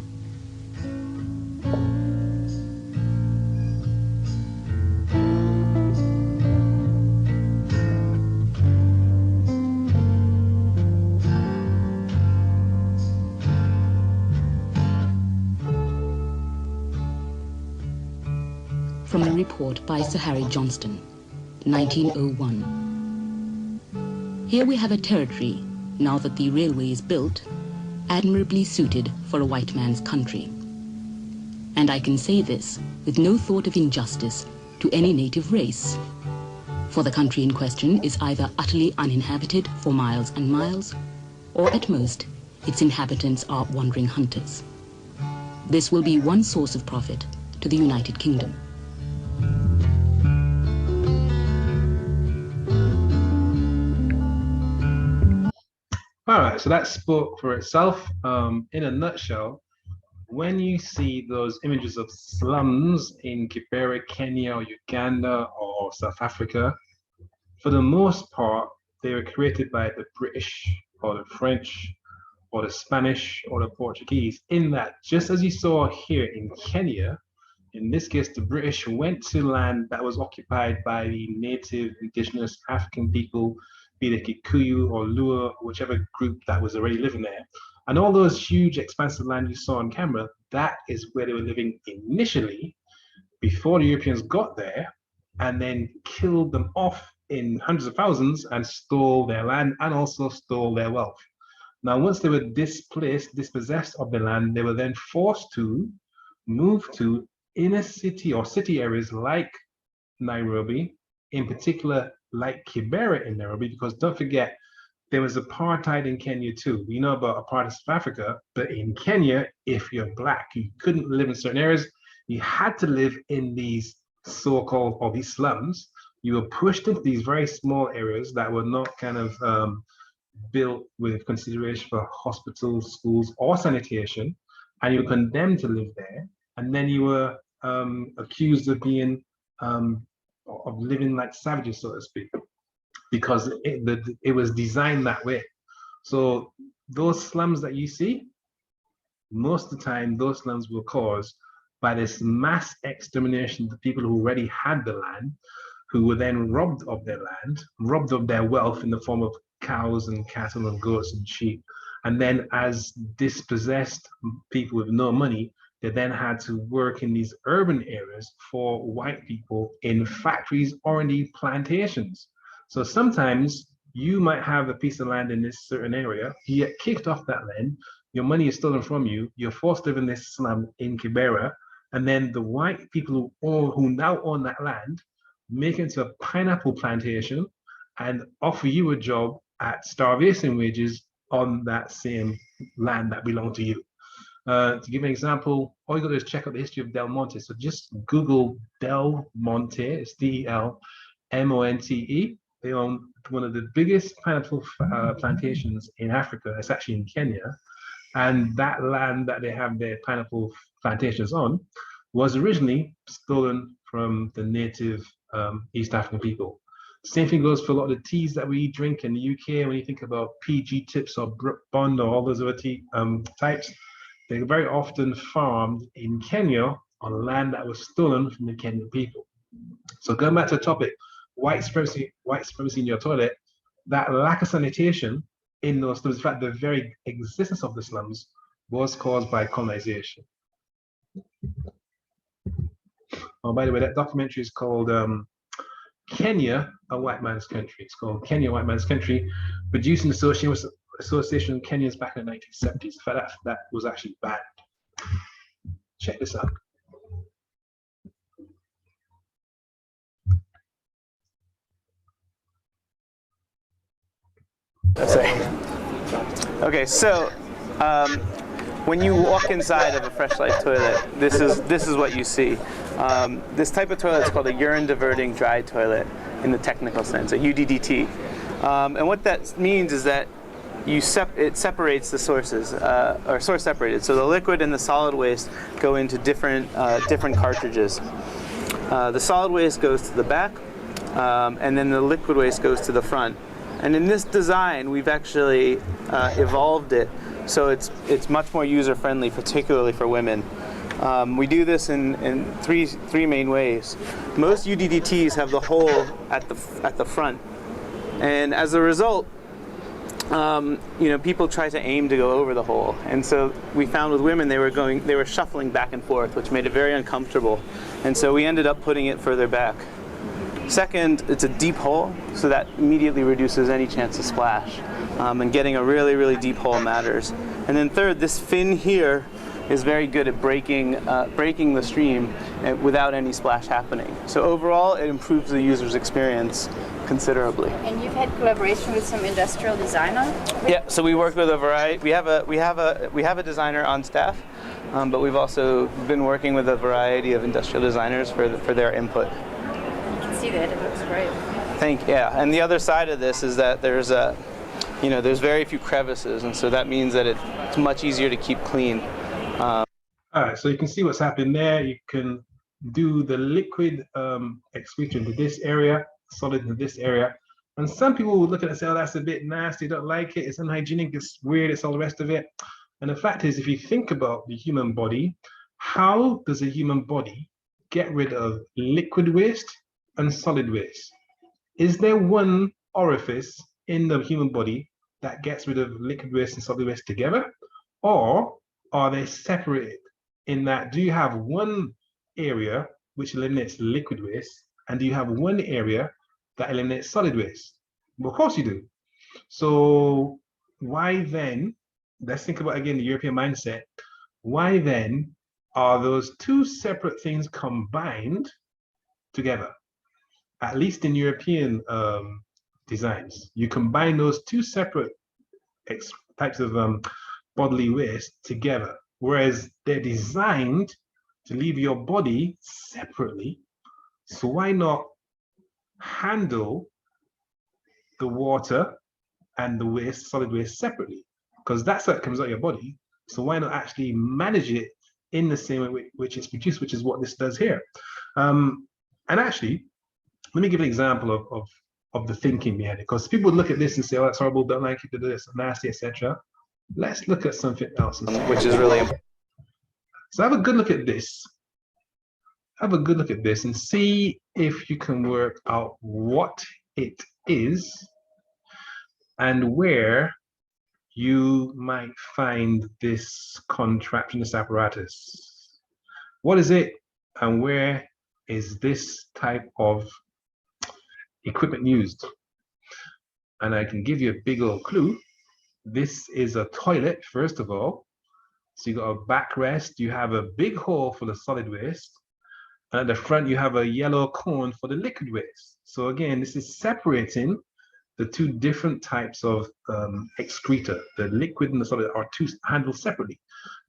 From a report by Sir Harry Johnston, 1901. Here we have a territory, now that the railway is built, admirably suited for a white man's country. And I can say this with no thought of injustice to any native race, for the country in question is either utterly uninhabited for miles and miles, or at most, its inhabitants are wandering hunters. This will be one source of profit to the United Kingdom. All right, so that spoke for itself. In a nutshell, when you see those images of slums in Kibera, Kenya, or Uganda, or South Africa, for the most part, they were created by the British, or the French, or the Spanish, or the Portuguese, in that, just as you saw here in Kenya, in this case, the British went to land that was occupied by the native indigenous African people, be it Kikuyu or Luo, whichever group that was already living there. And all those huge expanses of land you saw on camera, that is where they were living initially before the Europeans got there and then killed them off in hundreds of thousands and stole their land and also stole their wealth. Now, once they were dispossessed of the land, they were then forced to move to inner city or city areas like Nairobi, in particular like Kibera in Nairobi, because don't forget, there was apartheid in Kenya too. We know about apartheid in South Africa, but in Kenya, if you're black, you couldn't live in certain areas. You had to live in these so-called, or these slums. You were pushed into these very small areas that were not kind of built with consideration for hospitals, schools, or sanitation, and you were condemned to live there. And then you were accused of being of living like savages, so to speak, because it was designed that way. So those slums that you see, most of the time, those slums were caused by this mass extermination of the people who already had the land, who were then robbed of their land, robbed of their wealth in the form of cows and cattle and goats and sheep. And then as dispossessed people with no money, they then had to work in these urban areas for white people in factories or indeed plantations. So sometimes you might have a piece of land in this certain area, you get kicked off that land, your money is stolen from you, you're forced to live in this slum in Kibera, and then the white people who now own that land make it into a pineapple plantation and offer you a job at starvation wages on that same land that belonged to you. To give an example, all you got to do is check out the history of Del Monte. So just Google Del Monte, it's Delmonte. They own one of the biggest pineapple plantations in Africa. It's actually in Kenya. And that land that they have their pineapple plantations on was originally stolen from the native East African people. Same thing goes for a lot of the teas that we drink in the UK. When you think about PG Tips or Brook Bond or all those other tea types, they're very often farmed in Kenya on land that was stolen from the Kenyan people. So going back to the topic, white supremacy in your toilet, that lack of sanitation in those slums, in fact, the very existence of the slums was caused by colonization. Oh, by the way, that documentary is called Kenya, a White Man's Country. It's called Kenya, a White Man's Country, produced in association of Kenyans back in the 1970s. In fact, that was actually banned. Check this out. Okay, so when you walk inside of a Fresh Life toilet, this is what you see. This type of toilet is called a urine diverting dry toilet in the technical sense, a UDDT. And what that means is that it separates the sources, or source separated. So the liquid and the solid waste go into different cartridges. The solid waste goes to the back, and then the liquid waste goes to the front. And in this design, we've actually evolved it so it's much more user-friendly, particularly for women. We do this in three main ways. Most UDDTs have the hole at the front, and as a result, people try to aim to go over the hole, and so we found with women they were shuffling back and forth, which made it very uncomfortable, and so we ended up putting it further back. Second, it's a deep hole, so that immediately reduces any chance of splash, and getting a really, really deep hole matters. And then third, this fin here is very good at breaking the stream without any splash happening. So overall, it improves the user's experience considerably. And you've had collaboration with some industrial designer? Yeah, so we work with a variety. We have a designer on staff, but we've also been working with a variety of industrial designers for their input. See that, it looks great. And the other side of this is that there's very few crevices, and so that means that it's much easier to keep clean. All right, so you can see what's happening there. You can do the liquid excretion to this area, solid to this area, and some people will look at it and say, "Oh, that's a bit nasty. Don't like it. It's unhygienic. It's weird. It's all the rest of it." And the fact is, if you think about the human body, how does a human body get rid of liquid waste and solid waste? Is there one orifice in the human body that gets rid of liquid waste and solid waste together? Or are they separated in that, do you have one area which eliminates liquid waste, and do you have one area that eliminates solid waste? Well, of course you do. So why then, let's think about again the European mindset, why then are those two separate things combined together? At least in European designs, you combine those two separate types of bodily waste together, whereas they're designed to leave your body separately. So why not handle the water and the waste, solid waste, separately? Because that's what comes out of your body. So why not actually manage it in the same way which it's produced, which is what this does here. And actually, let me give an example of the thinking behind it, because people would look at this and say, "Oh, that's horrible, don't like it, do this, nasty, etc." Let's look at something else, which is really important. So have a good look at this. Have a good look at this and see if you can work out what it is and where you might find this contraption, this apparatus. What is it, and where is this type of equipment used? And I can give you a big old clue. This is a toilet, first of all. So you got a backrest, you have a big hole for the solid waste, and at the front you have a yellow cone for the liquid waste. So again, this is separating the two different types of excreta. The liquid and the solid are two handled separately.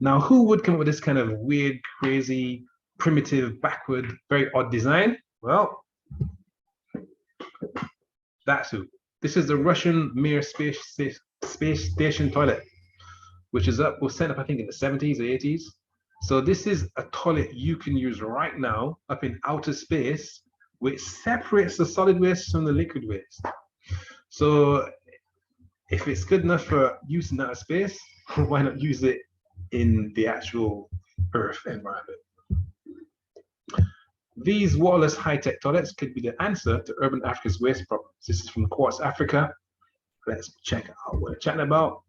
Now, who would come up with this kind of weird, crazy, primitive, backward, very odd design? Well, that's who. This is the Russian Mir space station toilet, which was set up, I think, in the 70s or 80s. So this is a toilet you can use right now up in outer space, which separates the solid waste from the liquid waste. So if it's good enough for use in outer space, why not use it in the actual Earth environment? These waterless high-tech toilets could be the answer to urban Africa's waste problems. This is from Quartz Africa. Let's check out what we're chatting about.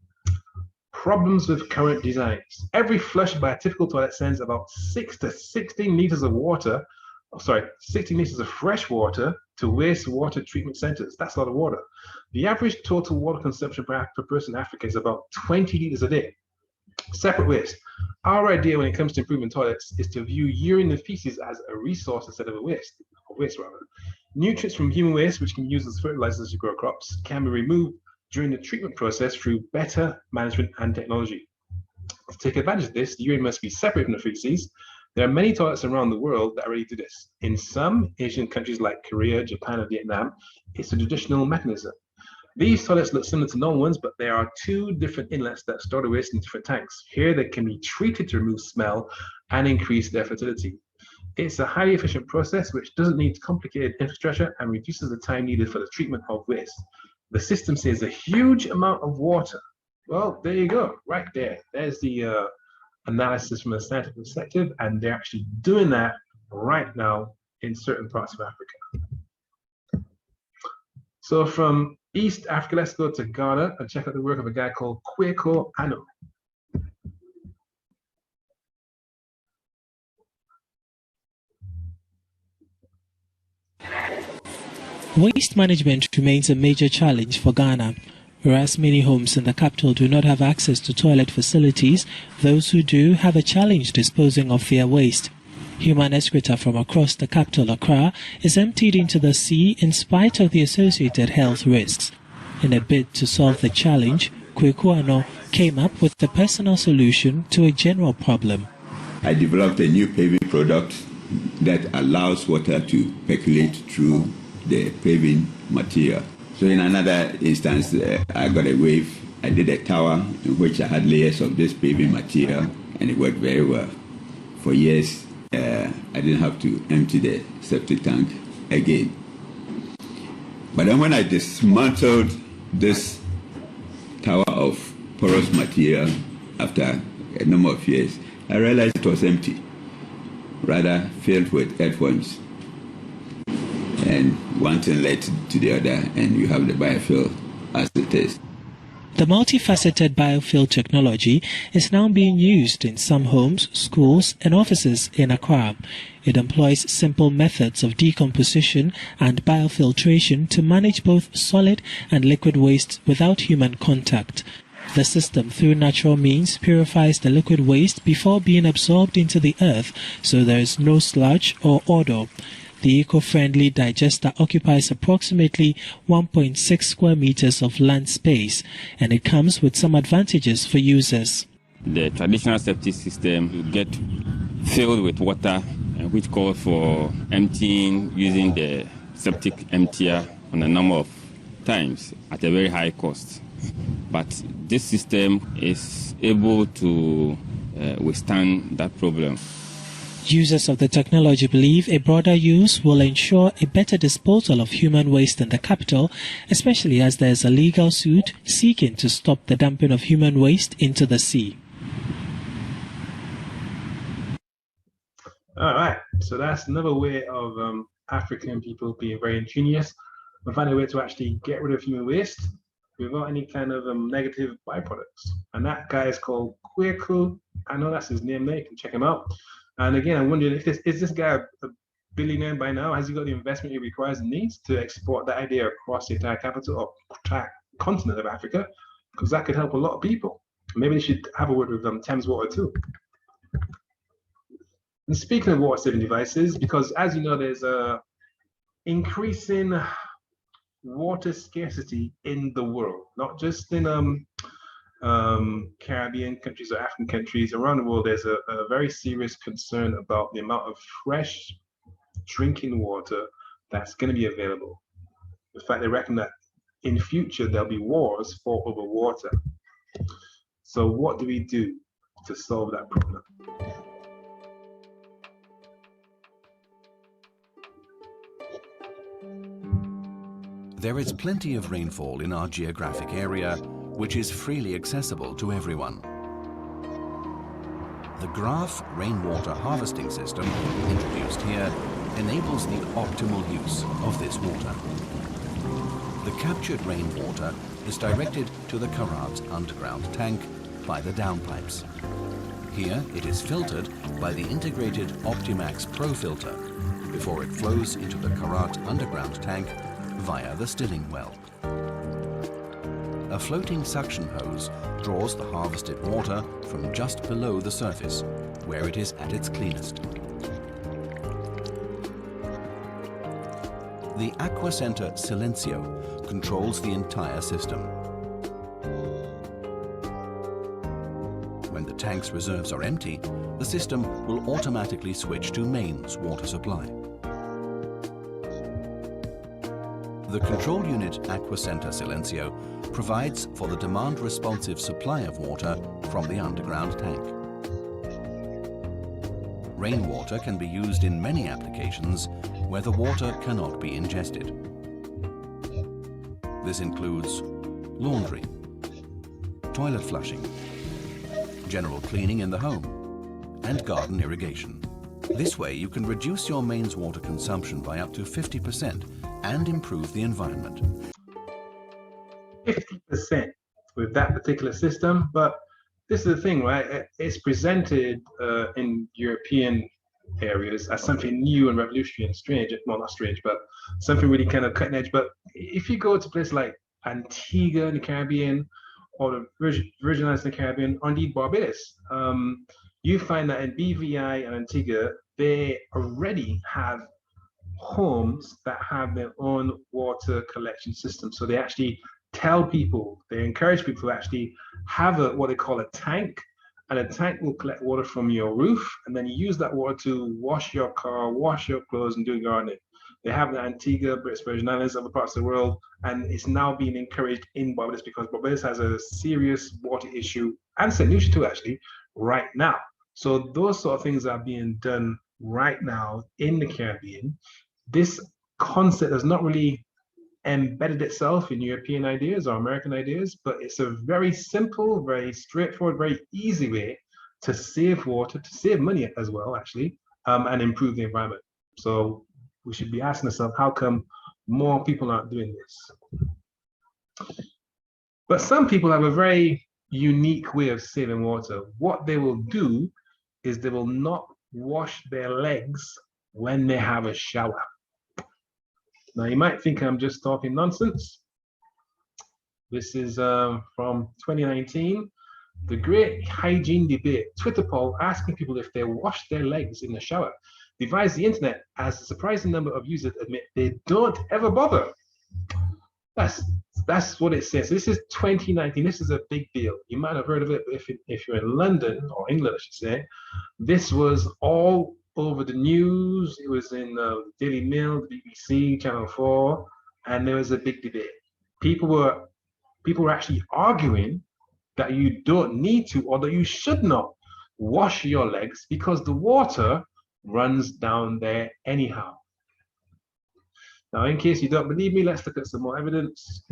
Problems with current designs. Every flush by a typical toilet sends about 6 to 16 liters of water, 16 liters of fresh water to wastewater treatment centers. That's a lot of water. The average total water consumption per person in Africa is about 20 liters a day. Separate waste. Our idea when it comes to improving toilets is to view urine and feces as a resource instead of a waste. Nutrients from human waste, which can be used as fertilizers to grow crops, can be removed during the treatment process through better management and technology. To take advantage of this, the urine must be separate from the feces. There are many toilets around the world that already do this. In some Asian countries like Korea, Japan, and Vietnam, it's a traditional mechanism. These toilets look similar to normal ones, but there are two different inlets that store the waste in different tanks. Here, they can be treated to remove smell and increase their fertility. It's a highly efficient process which doesn't need complicated infrastructure and reduces the time needed for the treatment of waste. The system saves a huge amount of water. Well, there you go, right there. There's the analysis from a scientific perspective, and they're actually doing that right now in certain parts of Africa. So from East Africa, let's go to Ghana and check out the work of a guy called Kweko Ano. Waste management remains a major challenge for Ghana. Whereas many homes in the capital do not have access to toilet facilities, those who do have a challenge disposing of their waste. Human excreta from across the capital, Accra, is emptied into the sea in spite of the associated health risks. In a bid to solve the challenge, Kweko Ano came up with the personal solution to a general problem. I developed a new paving product that allows water to percolate through the paving material. So in another instance, I got a wave. I did a tower in which I had layers of this paving material, and it worked very well. For years, I didn't have to empty the septic tank again. But then when I dismantled this tower of porous material after a number of years, I realized it was empty, rather filled with earthworms. And one thing led to the other, and you have the biofilm as it is. The multifaceted biofilm technology is now being used in some homes, schools, and offices in Accra. It employs simple methods of decomposition and biofiltration to manage both solid and liquid waste without human contact. The system, through natural means, purifies the liquid waste before being absorbed into the earth, so there is no sludge or odor. The eco-friendly digester occupies approximately 1.6 square meters of land space, and it comes with some advantages for users. The traditional septic system will get filled with water, which calls for emptying using the septic emptier on a number of times at a very high cost. But this system is able to withstand that problem. Users of the technology believe a broader use will ensure a better disposal of human waste in the capital, especially as there is a legal suit seeking to stop the dumping of human waste into the sea. All right, so that's another way of African people being very ingenious and finding a way to actually get rid of human waste without any kind of negative byproducts. And that guy is called Kweko. I know that's his name there, you can check him out. And again, I'm wondering if this guy a billionaire by now? Has he got the investment he requires and needs to export that idea across the entire capital or continent of Africa? Because that could help a lot of people. Maybe they should have a word with Thames Water too. And speaking of water-saving devices, because as you know, there's a increasing water scarcity in the world, not just in Caribbean countries or African countries. Around the world, there's a very serious concern about the amount of fresh drinking water that's going to be available. In fact, they reckon that in future there'll be wars fought over water. So what do we do to solve that problem? There is plenty of rainfall in our geographic area, which is freely accessible to everyone. The Graph rainwater harvesting system, introduced here, enables the optimal use of this water. The captured rainwater is directed to the Karat's underground tank by the downpipes. Here it is filtered by the integrated Optimax Pro filter before it flows into the Karat underground tank via the stilling well. A floating suction hose draws the harvested water from just below the surface, where it is at its cleanest. The Aquacenter Silencio controls the entire system. When the tank's reserves are empty, the system will automatically switch to mains water supply. The control unit Aquacenter Silencio provides for the demand-responsive supply of water from the underground tank. Rainwater can be used in many applications where the water cannot be ingested. This includes laundry, toilet flushing, general cleaning in the home, and garden irrigation. This way you can reduce your mains water consumption by up to 50% and improve the environment. 50% with that particular system, but this is the thing, right? It's presented in European areas as something new and revolutionary and strange. Well, not strange, but something really kind of cutting edge. But if you go to places like Antigua in the Caribbean or the Virgin Islands in the Caribbean, or indeed Barbados, you find that in BVI and Antigua, they already have homes that have their own water collection system. So they actually tell people, they encourage people to actually have what they call a tank, and a tank will collect water from your roof, and then you use that water to wash your car, wash your clothes, and do gardening. They have the Antigua, British Virgin Islands, other parts of the world, and it's now being encouraged in Barbados because Barbados has a serious water issue, and St. Lucia too, actually, right now. So those sort of things are being done right now in the Caribbean. This concept has not really embedded itself in European ideas or American ideas, but it's a very simple, very straightforward, very easy way to save water, to save money as well, actually, and improve the environment. So we should be asking ourselves, how come more people aren't doing this? But some people have a very unique way of saving water. What they will do is they will not wash their legs when they have a shower. Now, you might think I'm just talking nonsense. This is from 2019, the Great Hygiene Debate. Twitter poll asking people if they wash their legs in the shower divides the internet as a surprising number of users admit they don't ever bother. That's what it says. This is 2019. This is a big deal. You might have heard of it, but if you're in London, or England, I should say, this was all over the news. It was in the Daily Mail, the BBC, Channel 4, and there was a big debate. People were actually arguing that you don't need to, or that you should not wash your legs because the water runs down there anyhow. Now, in case you don't believe me, let's look at some more evidence.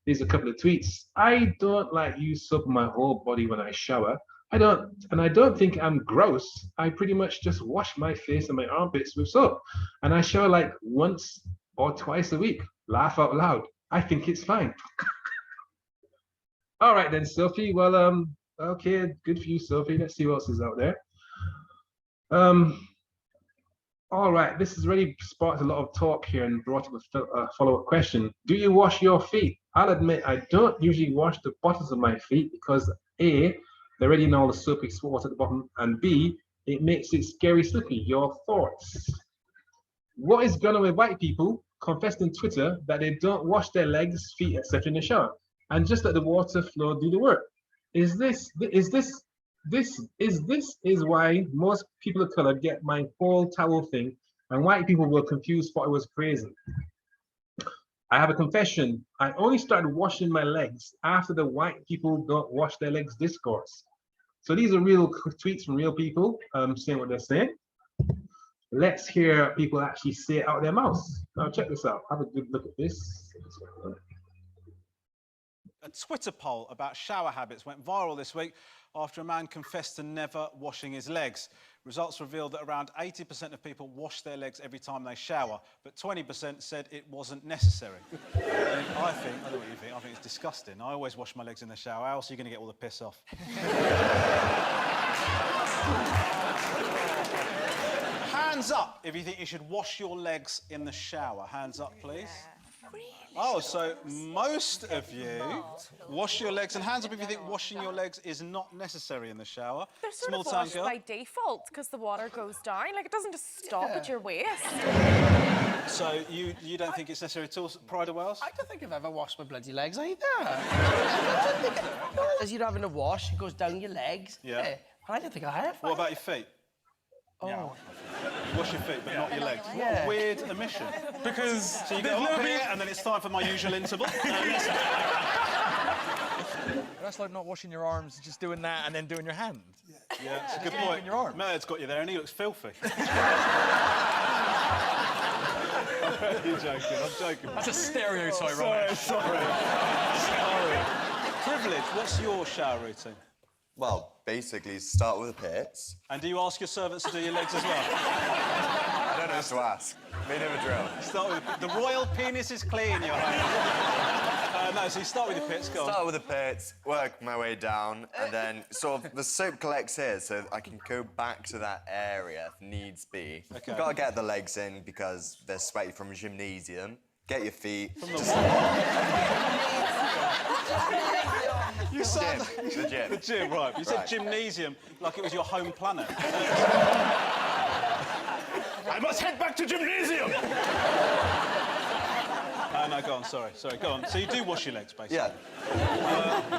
Here's a couple of tweets. I don't like use soap on my whole body when I shower. I don't think I'm gross. I pretty much just wash my face and my armpits with soap. And I shower like once or twice a week. Laugh out loud. I think it's fine. All right then, Sophie. Well, okay, good for you, Sophie. Let's see what else is out there. All right, this has already sparked a lot of talk here and brought up a follow-up question. Do you wash your feet? I'll admit I don't usually wash the bottoms of my feet because A, they're already in all the soapy water at the bottom, and B, it makes it scary slippery. Your thoughts? What is going on with white people confessed on Twitter that they don't wash their legs, feet, etc. in the shower and just let the water flow do the work? Is this why most people of color get my whole towel thing, and white people were confused, thought it was crazy. I have a confession. I only started washing my legs after the white people don't wash their legs discourse. So these are real tweets from real people saying what they're saying. Let's hear people actually say it out their mouths. Now check this out. Have a good look at this. A Twitter poll about shower habits went viral this week after a man confessed to never washing his legs. Results revealed that around 80% of people wash their legs every time they shower, but 20% said it wasn't necessary. And I don't know what you think, I think it's disgusting. I always wash my legs in the shower. How else are you going to get all the piss off? Hands up if you think you should wash your legs in the shower. Hands up, please. Really? Oh, so most of you wash your legs, and hands up if you think washing your legs is not necessary in the shower. They're sort of washed by default because the water goes down. Like, it doesn't just stop at your waist. So you don't think it's necessary at all, Pride of Wales? I don't think I've ever washed my bloody legs either. As you're having a wash, it goes down your legs. Yeah. I don't think I have. What about your feet? Oh. Yeah. You wash your feet, but not your legs. Yeah. What a weird omission. Because so you go up here, and then it's time for my usual interval. That's like not washing your arms, just doing that and then doing your hand. Yeah, it's a good point. Your arm. Merd's got you there, and he looks filthy. You're joking, I'm joking. That's a stereotype, right? Sorry. Privilege, what's your shower routine? Well, basically, start with the pits. And do you ask your servants to do your legs as well? I don't know how to ask. They never drill. Start with the royal penis is clean, Your Highness. No, so you start with the pits, go on. Start with the pits, work my way down, and then sort of the soap collects here, so I can go back to that area if needs be. Okay. Gotta get the legs in because they're sweaty from a gymnasium. Get your feet. From the You said the gym. The gym, right. You said gymnasium like it was your home planet. I must head back to gymnasium! No, go on, sorry, go on. So you do wash your legs, basically? Yeah.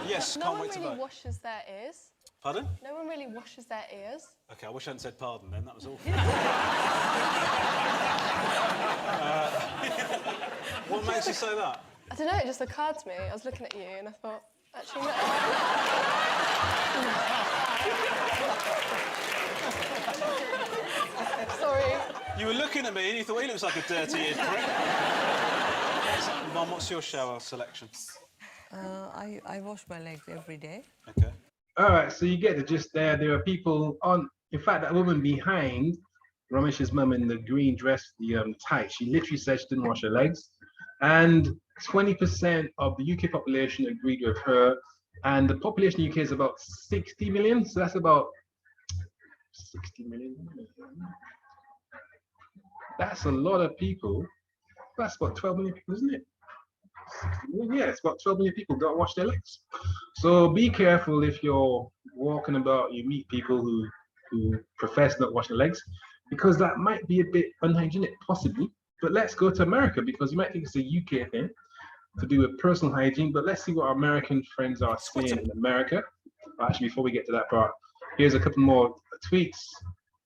Yes, can't wait to vote. No one really washes their ears. Pardon? No one really washes their ears. OK, I wish I hadn't said pardon then, that was awful. What makes you say that? I don't know, it just occurred to me. I was looking at you and I thought, actually, no. Sorry. You were looking at me and you thought he looks like a dirty-eared prick. Mum, what's your shower selection? I wash my legs every day. OK. All right, so you get the gist there. There are people on, in fact, that woman behind Ramesh's mum in the green dress, the tight, she literally said she didn't wash her legs. And 20% of the UK population agreed with her. And the population in the UK is about 60 million. So that's about 60 million. That's a lot of people. That's about 12 million people, isn't it? 60 million? Yeah, it's about 12 million people don't wash their legs. So be careful if you're walking about, you meet people who profess not washing their legs, because that might be a bit unhygienic, possibly. But let's go to America, because you might think it's a UK thing to do with personal hygiene, but let's see what our American friends are saying in America. Actually, before we get to that part, here's a couple more tweets.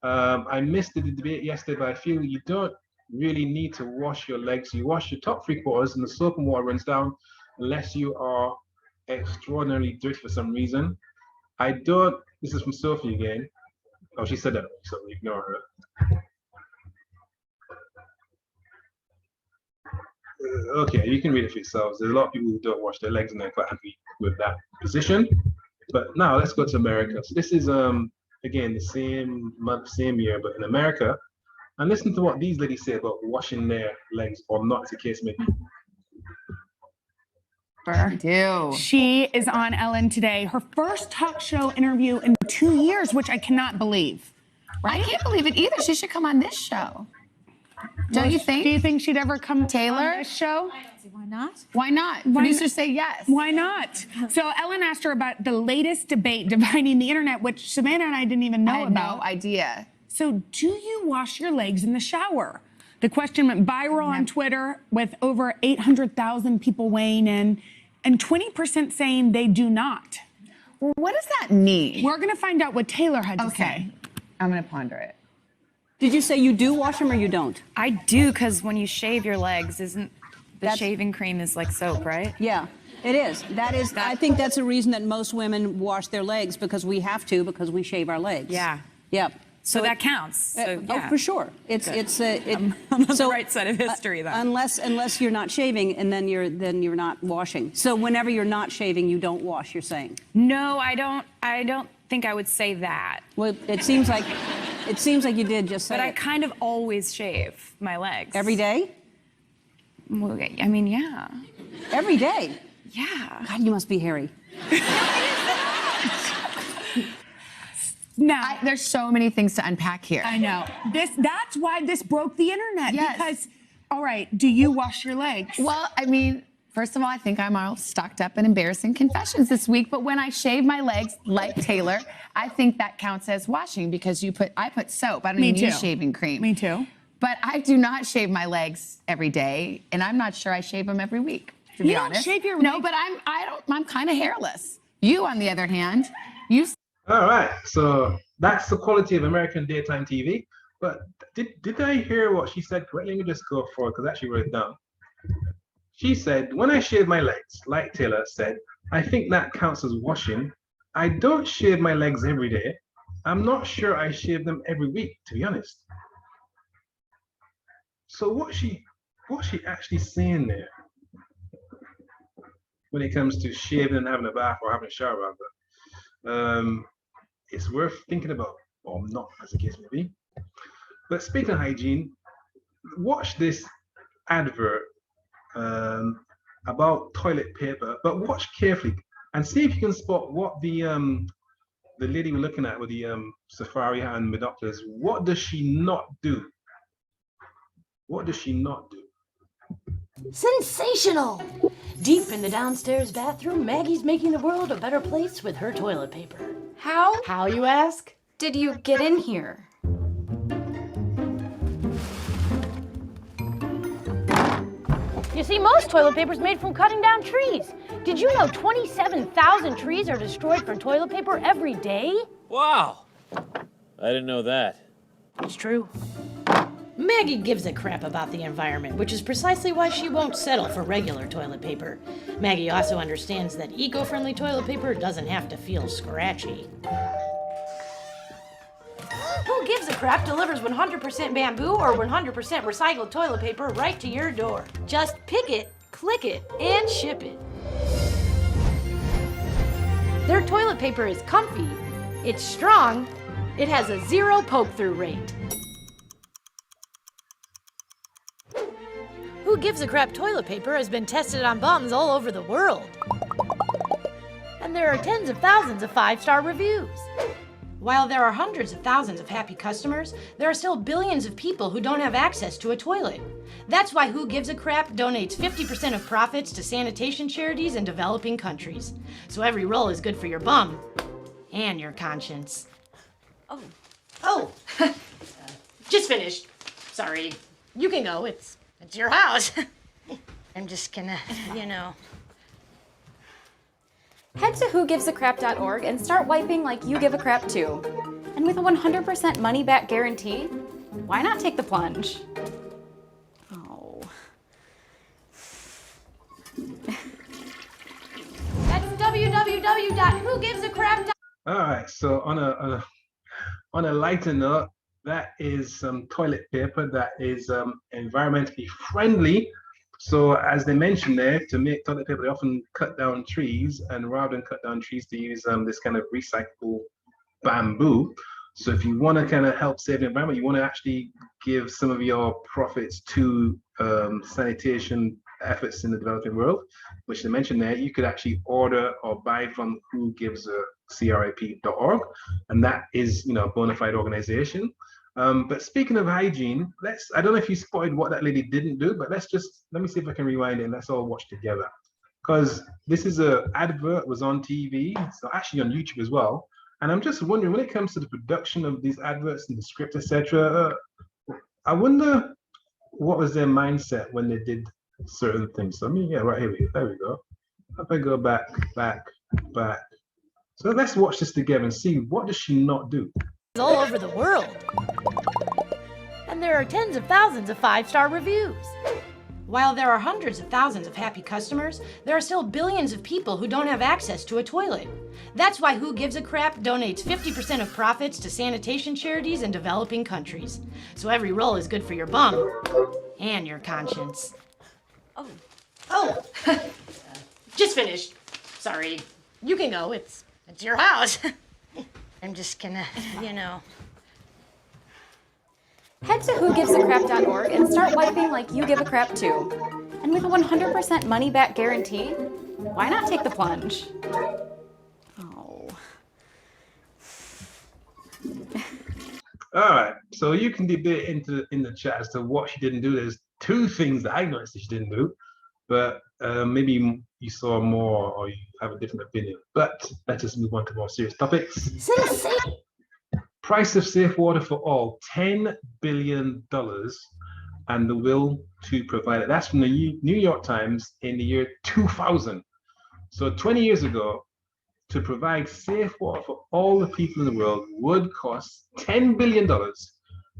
I missed the debate yesterday, but I feel you don't really need to wash your legs. You wash your top 3/4 and the soap and water runs down, unless you are extraordinarily dirty for some reason. I don't, this is from Sophie again. Oh, she said that, so ignore her. Okay, you can read it for yourselves. There's a lot of people who don't wash their legs and they're quite happy with that position. But now let's go to America. So this is again the same month, same year, but in America. And listen to what these ladies say about washing their legs, or not, as the case may be. She is on Ellen today. Her first talk show interview in 2 years, which I cannot believe. I can't believe it either. She should come on this show. Don't you think? Do you think she'd ever come Taylor? on this show? Why not? Why not? Producers say yes. Why not? So Ellen asked her about the latest debate dividing the internet, which Savannah and I didn't even know about. No idea. So do you wash your legs in the shower? The question went viral on Twitter with over 800,000 people weighing in and 20% saying they do not. Well, what does that mean? We're going to find out what Taylor had to say. I'm going to ponder it. Did you say you do wash them or you don't? I do, because when you shave your legs, isn't the shaving cream is like soap, right? Yeah, it is. I think that's a reason that most women wash their legs, because we have to, because we shave our legs. Yeah. Yep. So that counts. So, Oh, yeah. for sure. I'm on the right side of history, then. Unless you're not shaving, and then you're not washing. So whenever you're not shaving, you don't wash. You're saying? No, I don't think I would say that. Well, it seems like you did just say. But I it. kind of always shave my legs. Every day? Well, I mean, yeah. Every day? Yeah. God, you must be hairy. Now, there's so many things to unpack here. I know. That's why this broke the internet. Yes. Because, all right, do you wash your legs? Well, I mean, first of all, I think I'm all stocked up in embarrassing confessions this week. But when I shave my legs, like Taylor, I think that counts as washing, because I put soap. I don't even use shaving cream. Me too. But I do not shave my legs every day, and I'm not sure I shave them every week, to be honest. You don't shave your No, but I'm kind of hairless. You, on the other hand, you. All right, so that's the quality of American daytime TV. But did I hear what she said correctly? Let me just go for it, because I actually wrote it down. She said, when I shave my legs, like Taylor said, I think that counts as washing. I don't shave my legs every day. I'm not sure I shave them every week, to be honest. So what's she actually saying there when it comes to shaving and having a bath or having a shower? It's worth thinking about, or not, as the case may be. But speaking of hygiene, watch this advert about toilet paper, but watch carefully and see if you can spot what the lady we're looking at with the safari hat and binoculars, what does she not do? What does she not do? Sensational! Deep in the downstairs bathroom, Maggie's making the world a better place with her toilet paper. How? How, you ask? Did you get in here? You see, most toilet paper is made from cutting down trees. Did you know 27,000 trees are destroyed for toilet paper every day? Wow! I didn't know that. It's true. Maggie gives a crap about the environment, which is precisely why she won't settle for regular toilet paper. Maggie also understands that eco-friendly toilet paper doesn't have to feel scratchy. Who Gives a Crap delivers 100% bamboo or 100% recycled toilet paper right to your door. Just pick it, click it, and ship it. Their toilet paper is comfy, it's strong, it has a 0 poke-through rate. Who Gives a Crap toilet paper has been tested on bums all over the world. And there are tens of thousands of 5-star reviews. While there are hundreds of thousands of happy customers, there are still billions of people who don't have access to a toilet. That's why Who Gives a Crap donates 50% of profits to sanitation charities in developing countries. So every roll is good for your bum and your conscience. Oh, just finished. Sorry. You can go. It's your house. I'm just gonna, Head to whogivesacrap.org and start wiping like you give a crap too. And with a 100% money-back guarantee, why not take the plunge? Oh. That's www.whogivesacrap.org. All right, so on a lighter note, that is some toilet paper that is environmentally friendly. So as they mentioned there, to make toilet paper, they often cut down trees, and rather than cut down trees, they use this kind of recyclable bamboo. So if you want to kind of help save the environment, you want to actually give some of your profits to sanitation efforts in the developing world, which they mentioned there. You could actually order or buy from Who Gives a CRIP.org, and that is, a bona fide organization. But speaking of hygiene, I don't know if you spotted what that lady didn't do, but let me see if I can rewind it and let's all watch together. Because this is a advert, was on TV, so actually on YouTube as well. And I'm just wondering, when it comes to the production of these adverts and the script, etc., I wonder what was their mindset when they did certain things. So right here, there we go. If I go back. So let's watch this together and see, what does she not do? All over the world. And there are tens of thousands of 5-star reviews. While there are hundreds of thousands of happy customers, there are still billions of people who don't have access to a toilet. That's why Who Gives a Crap donates 50% of profits to sanitation charities in developing countries. So every roll is good for your bum and your conscience. Oh, just finished. Sorry. You can go. It's your house. I'm just gonna, Head to whogivesacrap.org and start wiping like you give a crap too. And with a 100% money back guarantee, why not take the plunge? Oh. All right, so you can debate in the chat as to what she didn't do. There's two things that I noticed that she didn't do, but maybe you saw more or you have a different opinion. But let's just move on to more serious topics. Price of safe water for all, $10 billion, and the will to provide it. That's from the New York Times in the year 2000. So 20 years ago, to provide safe water for all the people in the world would cost $10 billion,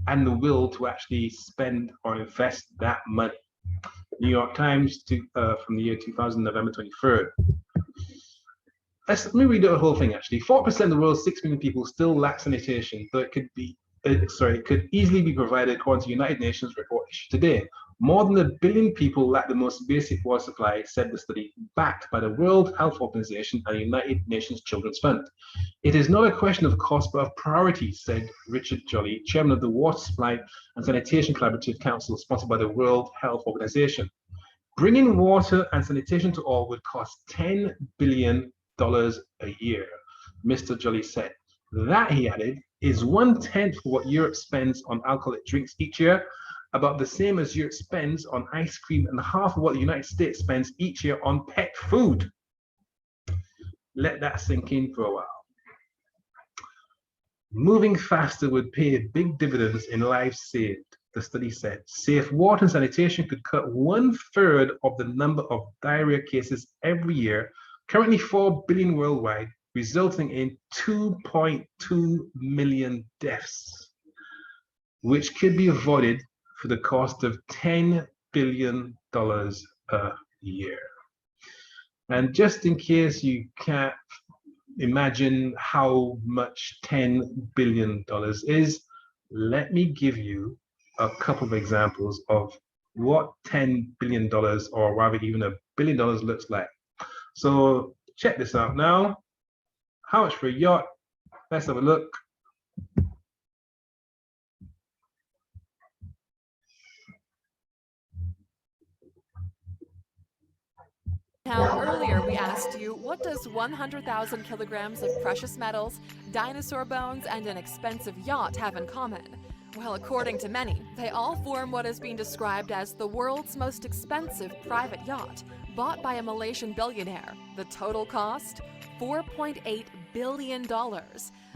and the will to actually spend or invest that money. New York Times from the year 2000, November 23rd. Let me read the whole thing actually. 4% of the world's 6 million people still lack sanitation, though it could easily be provided according to United Nations report issued today. More than 1 billion people lack the most basic water supply, said the study, backed by the World Health Organization and the United Nations Children's Fund. It is not a question of cost, but of priority, said Richard Jolly, chairman of the Water Supply and Sanitation Collaborative Council, sponsored by the World Health Organization. Bringing water and sanitation to all would cost $10 billion a year, Mr. Jolly said. That, he added, is 1/10 of what Europe spends on alcoholic drinks each year, about the same as Europe spends on ice cream and half of what the United States spends each year on pet food. Let that sink in for a while. Moving faster would pay big dividends in lives saved, the study said. Safe water and sanitation could cut 1/3 of the number of diarrhea cases every year, currently 4 billion worldwide, resulting in 2.2 million deaths, which could be avoided for the cost of $10 billion a year. And just in case you can't imagine how much $10 billion is, let me give you a couple of examples of what $10 billion, or rather even $1 billion, looks like. So check this out now. How much for a yacht? Let's have a look. Now, earlier we asked you, what does 100,000 kilograms of precious metals, dinosaur bones, and an expensive yacht have in common? Well, according to many, they all form what is being described as the world's most expensive private yacht, bought by a Malaysian billionaire. The total cost? $4.8 billion.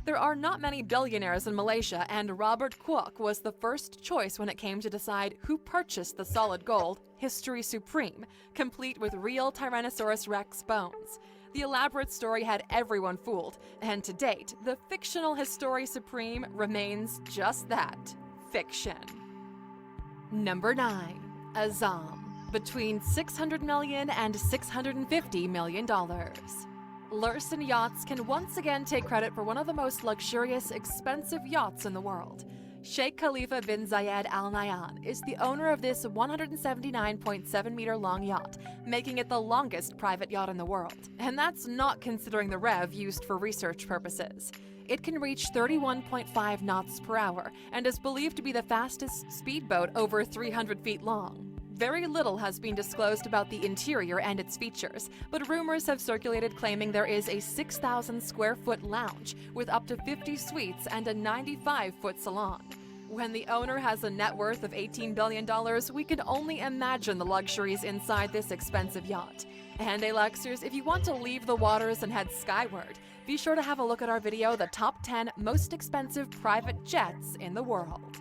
There are not many billionaires in Malaysia, and Robert Kwok was the first choice when it came to decide who purchased the solid gold History Supreme, complete with real Tyrannosaurus Rex bones. The elaborate story had everyone fooled, and to date, the fictional History Supreme remains just that, fiction. Number 9. Azam, between $600 million and $650 million. Lursen Yachts can once again take credit for one of the most luxurious, expensive yachts in the world. Sheikh Khalifa bin Zayed Al Nahyan is the owner of this 179.7-meter long yacht, making it the longest private yacht in the world. And that's not considering the rev used for research purposes. It can reach 31.5 knots per hour and is believed to be the fastest speedboat over 300 feet long. Very little has been disclosed about the interior and its features, but rumors have circulated claiming there is a 6,000 square foot lounge with up to 50 suites and a 95-foot salon. When the owner has a net worth of $18 billion, we can only imagine the luxuries inside this expensive yacht. And Alexers, if you want to leave the waters and head skyward, be sure to have a look at our video, The Top 10 Most Expensive Private Jets in the World.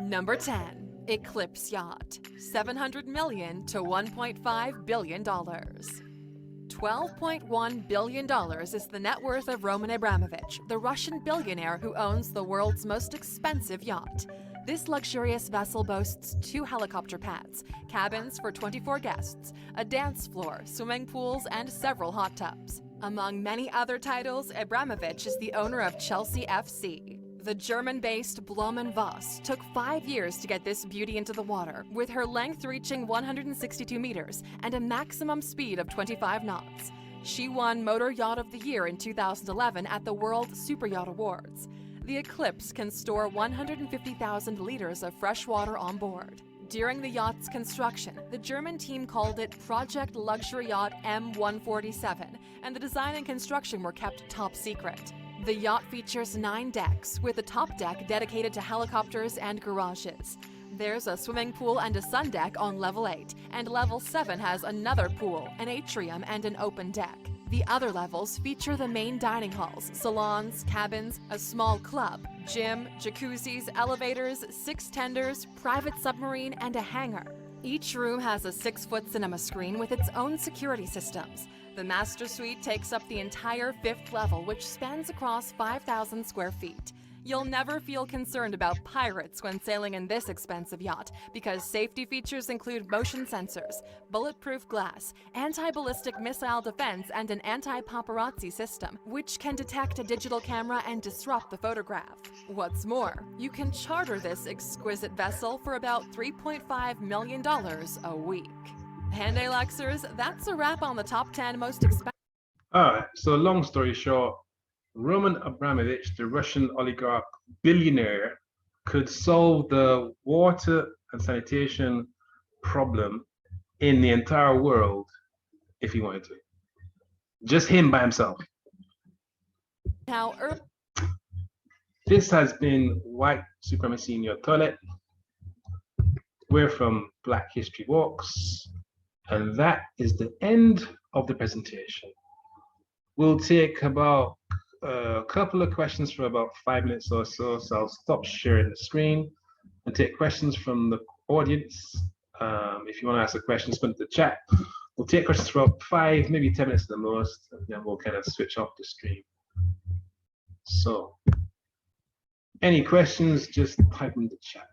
Number 10. Eclipse Yacht, $700 million to $1.5 billion. $12.1 billion is the net worth of Roman Abramovich, the Russian billionaire who owns the world's most expensive yacht. This luxurious vessel boasts 2 helicopter pads, cabins for 24 guests, a dance floor, swimming pools, and several hot tubs. Among many other titles, Abramovich is the owner of Chelsea FC. The German-based Blohm + Voss took 5 years to get this beauty into the water, with her length reaching 162 meters and a maximum speed of 25 knots. She won Motor Yacht of the Year in 2011 at the World Super Yacht Awards. The Eclipse can store 150,000 liters of fresh water on board. During the yacht's construction, the German team called it Project Luxury Yacht M147, and the design and construction were kept top secret. The yacht features 9 decks, with the top deck dedicated to helicopters and garages. There's a swimming pool and a sun deck on level 8, and level 7 has another pool, an atrium, and an open deck. The other levels feature the main dining halls, salons, cabins, a small club, gym, jacuzzis, elevators, 6 tenders, private submarine, and a hangar. Each room has a 6-foot cinema screen with its own security systems. The master suite takes up the entire 5th level, which spans across 5,000 square feet. You'll never feel concerned about pirates when sailing in this expensive yacht, because safety features include motion sensors, bulletproof glass, anti-ballistic missile defense, and an anti-paparazzi system, which can detect a digital camera and disrupt the photograph. What's more, you can charter this exquisite vessel for about $3.5 million a week. And Alexers, that's a wrap on the top 10 most expensive. All right, so long story short, Roman Abramovich, the Russian oligarch billionaire, could solve the water and sanitation problem in the entire world if he wanted to. Just him by himself. Now, this has been White Supremacy in Your Toilet. We're from Black History Walks, and that is the end of the presentation. We'll take about a couple of questions for about 5 minutes or so, so I'll stop sharing the screen and take questions from the audience. If you want to ask a question, just put it in the chat. We'll take questions for about 5, maybe 10 minutes at the most, and then we'll kind of switch off the stream. So, any questions, just type in the chat.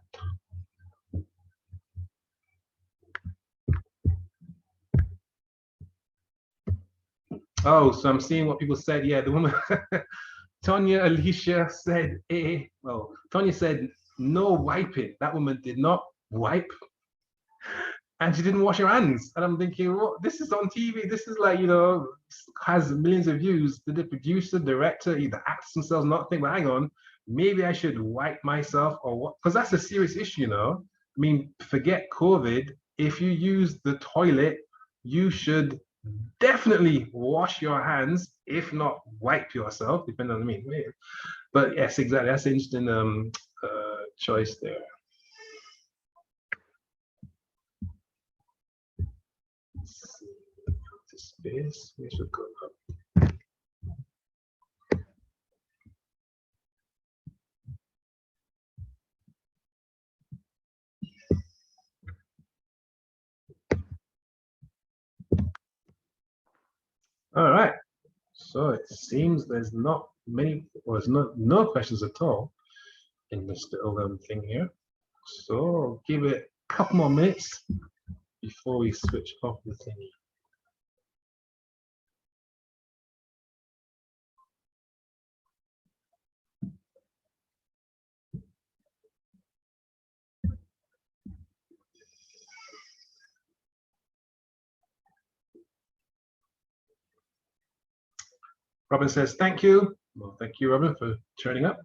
Oh, so I'm seeing what people said. Yeah, the woman, Tonya Alicia said, well, Tonya said no wiping. That woman did not wipe, and she didn't wash her hands. And I'm thinking, well, this is on TV. This is like, you know, has millions of views. Did the producer, director either ask themselves not think, well, hang on, maybe I should wipe myself or what? Because that's a serious issue, you know. I mean, forget COVID. If you use the toilet, you should definitely wash your hands, if not wipe yourself, depending on the mean. But yes, exactly. That's an interesting choice there. Let's see. To space. We should go up. All right, so it seems there's not many, or there's no questions at all in this little thing here. So I'll give it a couple more minutes before we switch off the thingy. Robin says, thank you. Well, thank you, Robin, for turning up.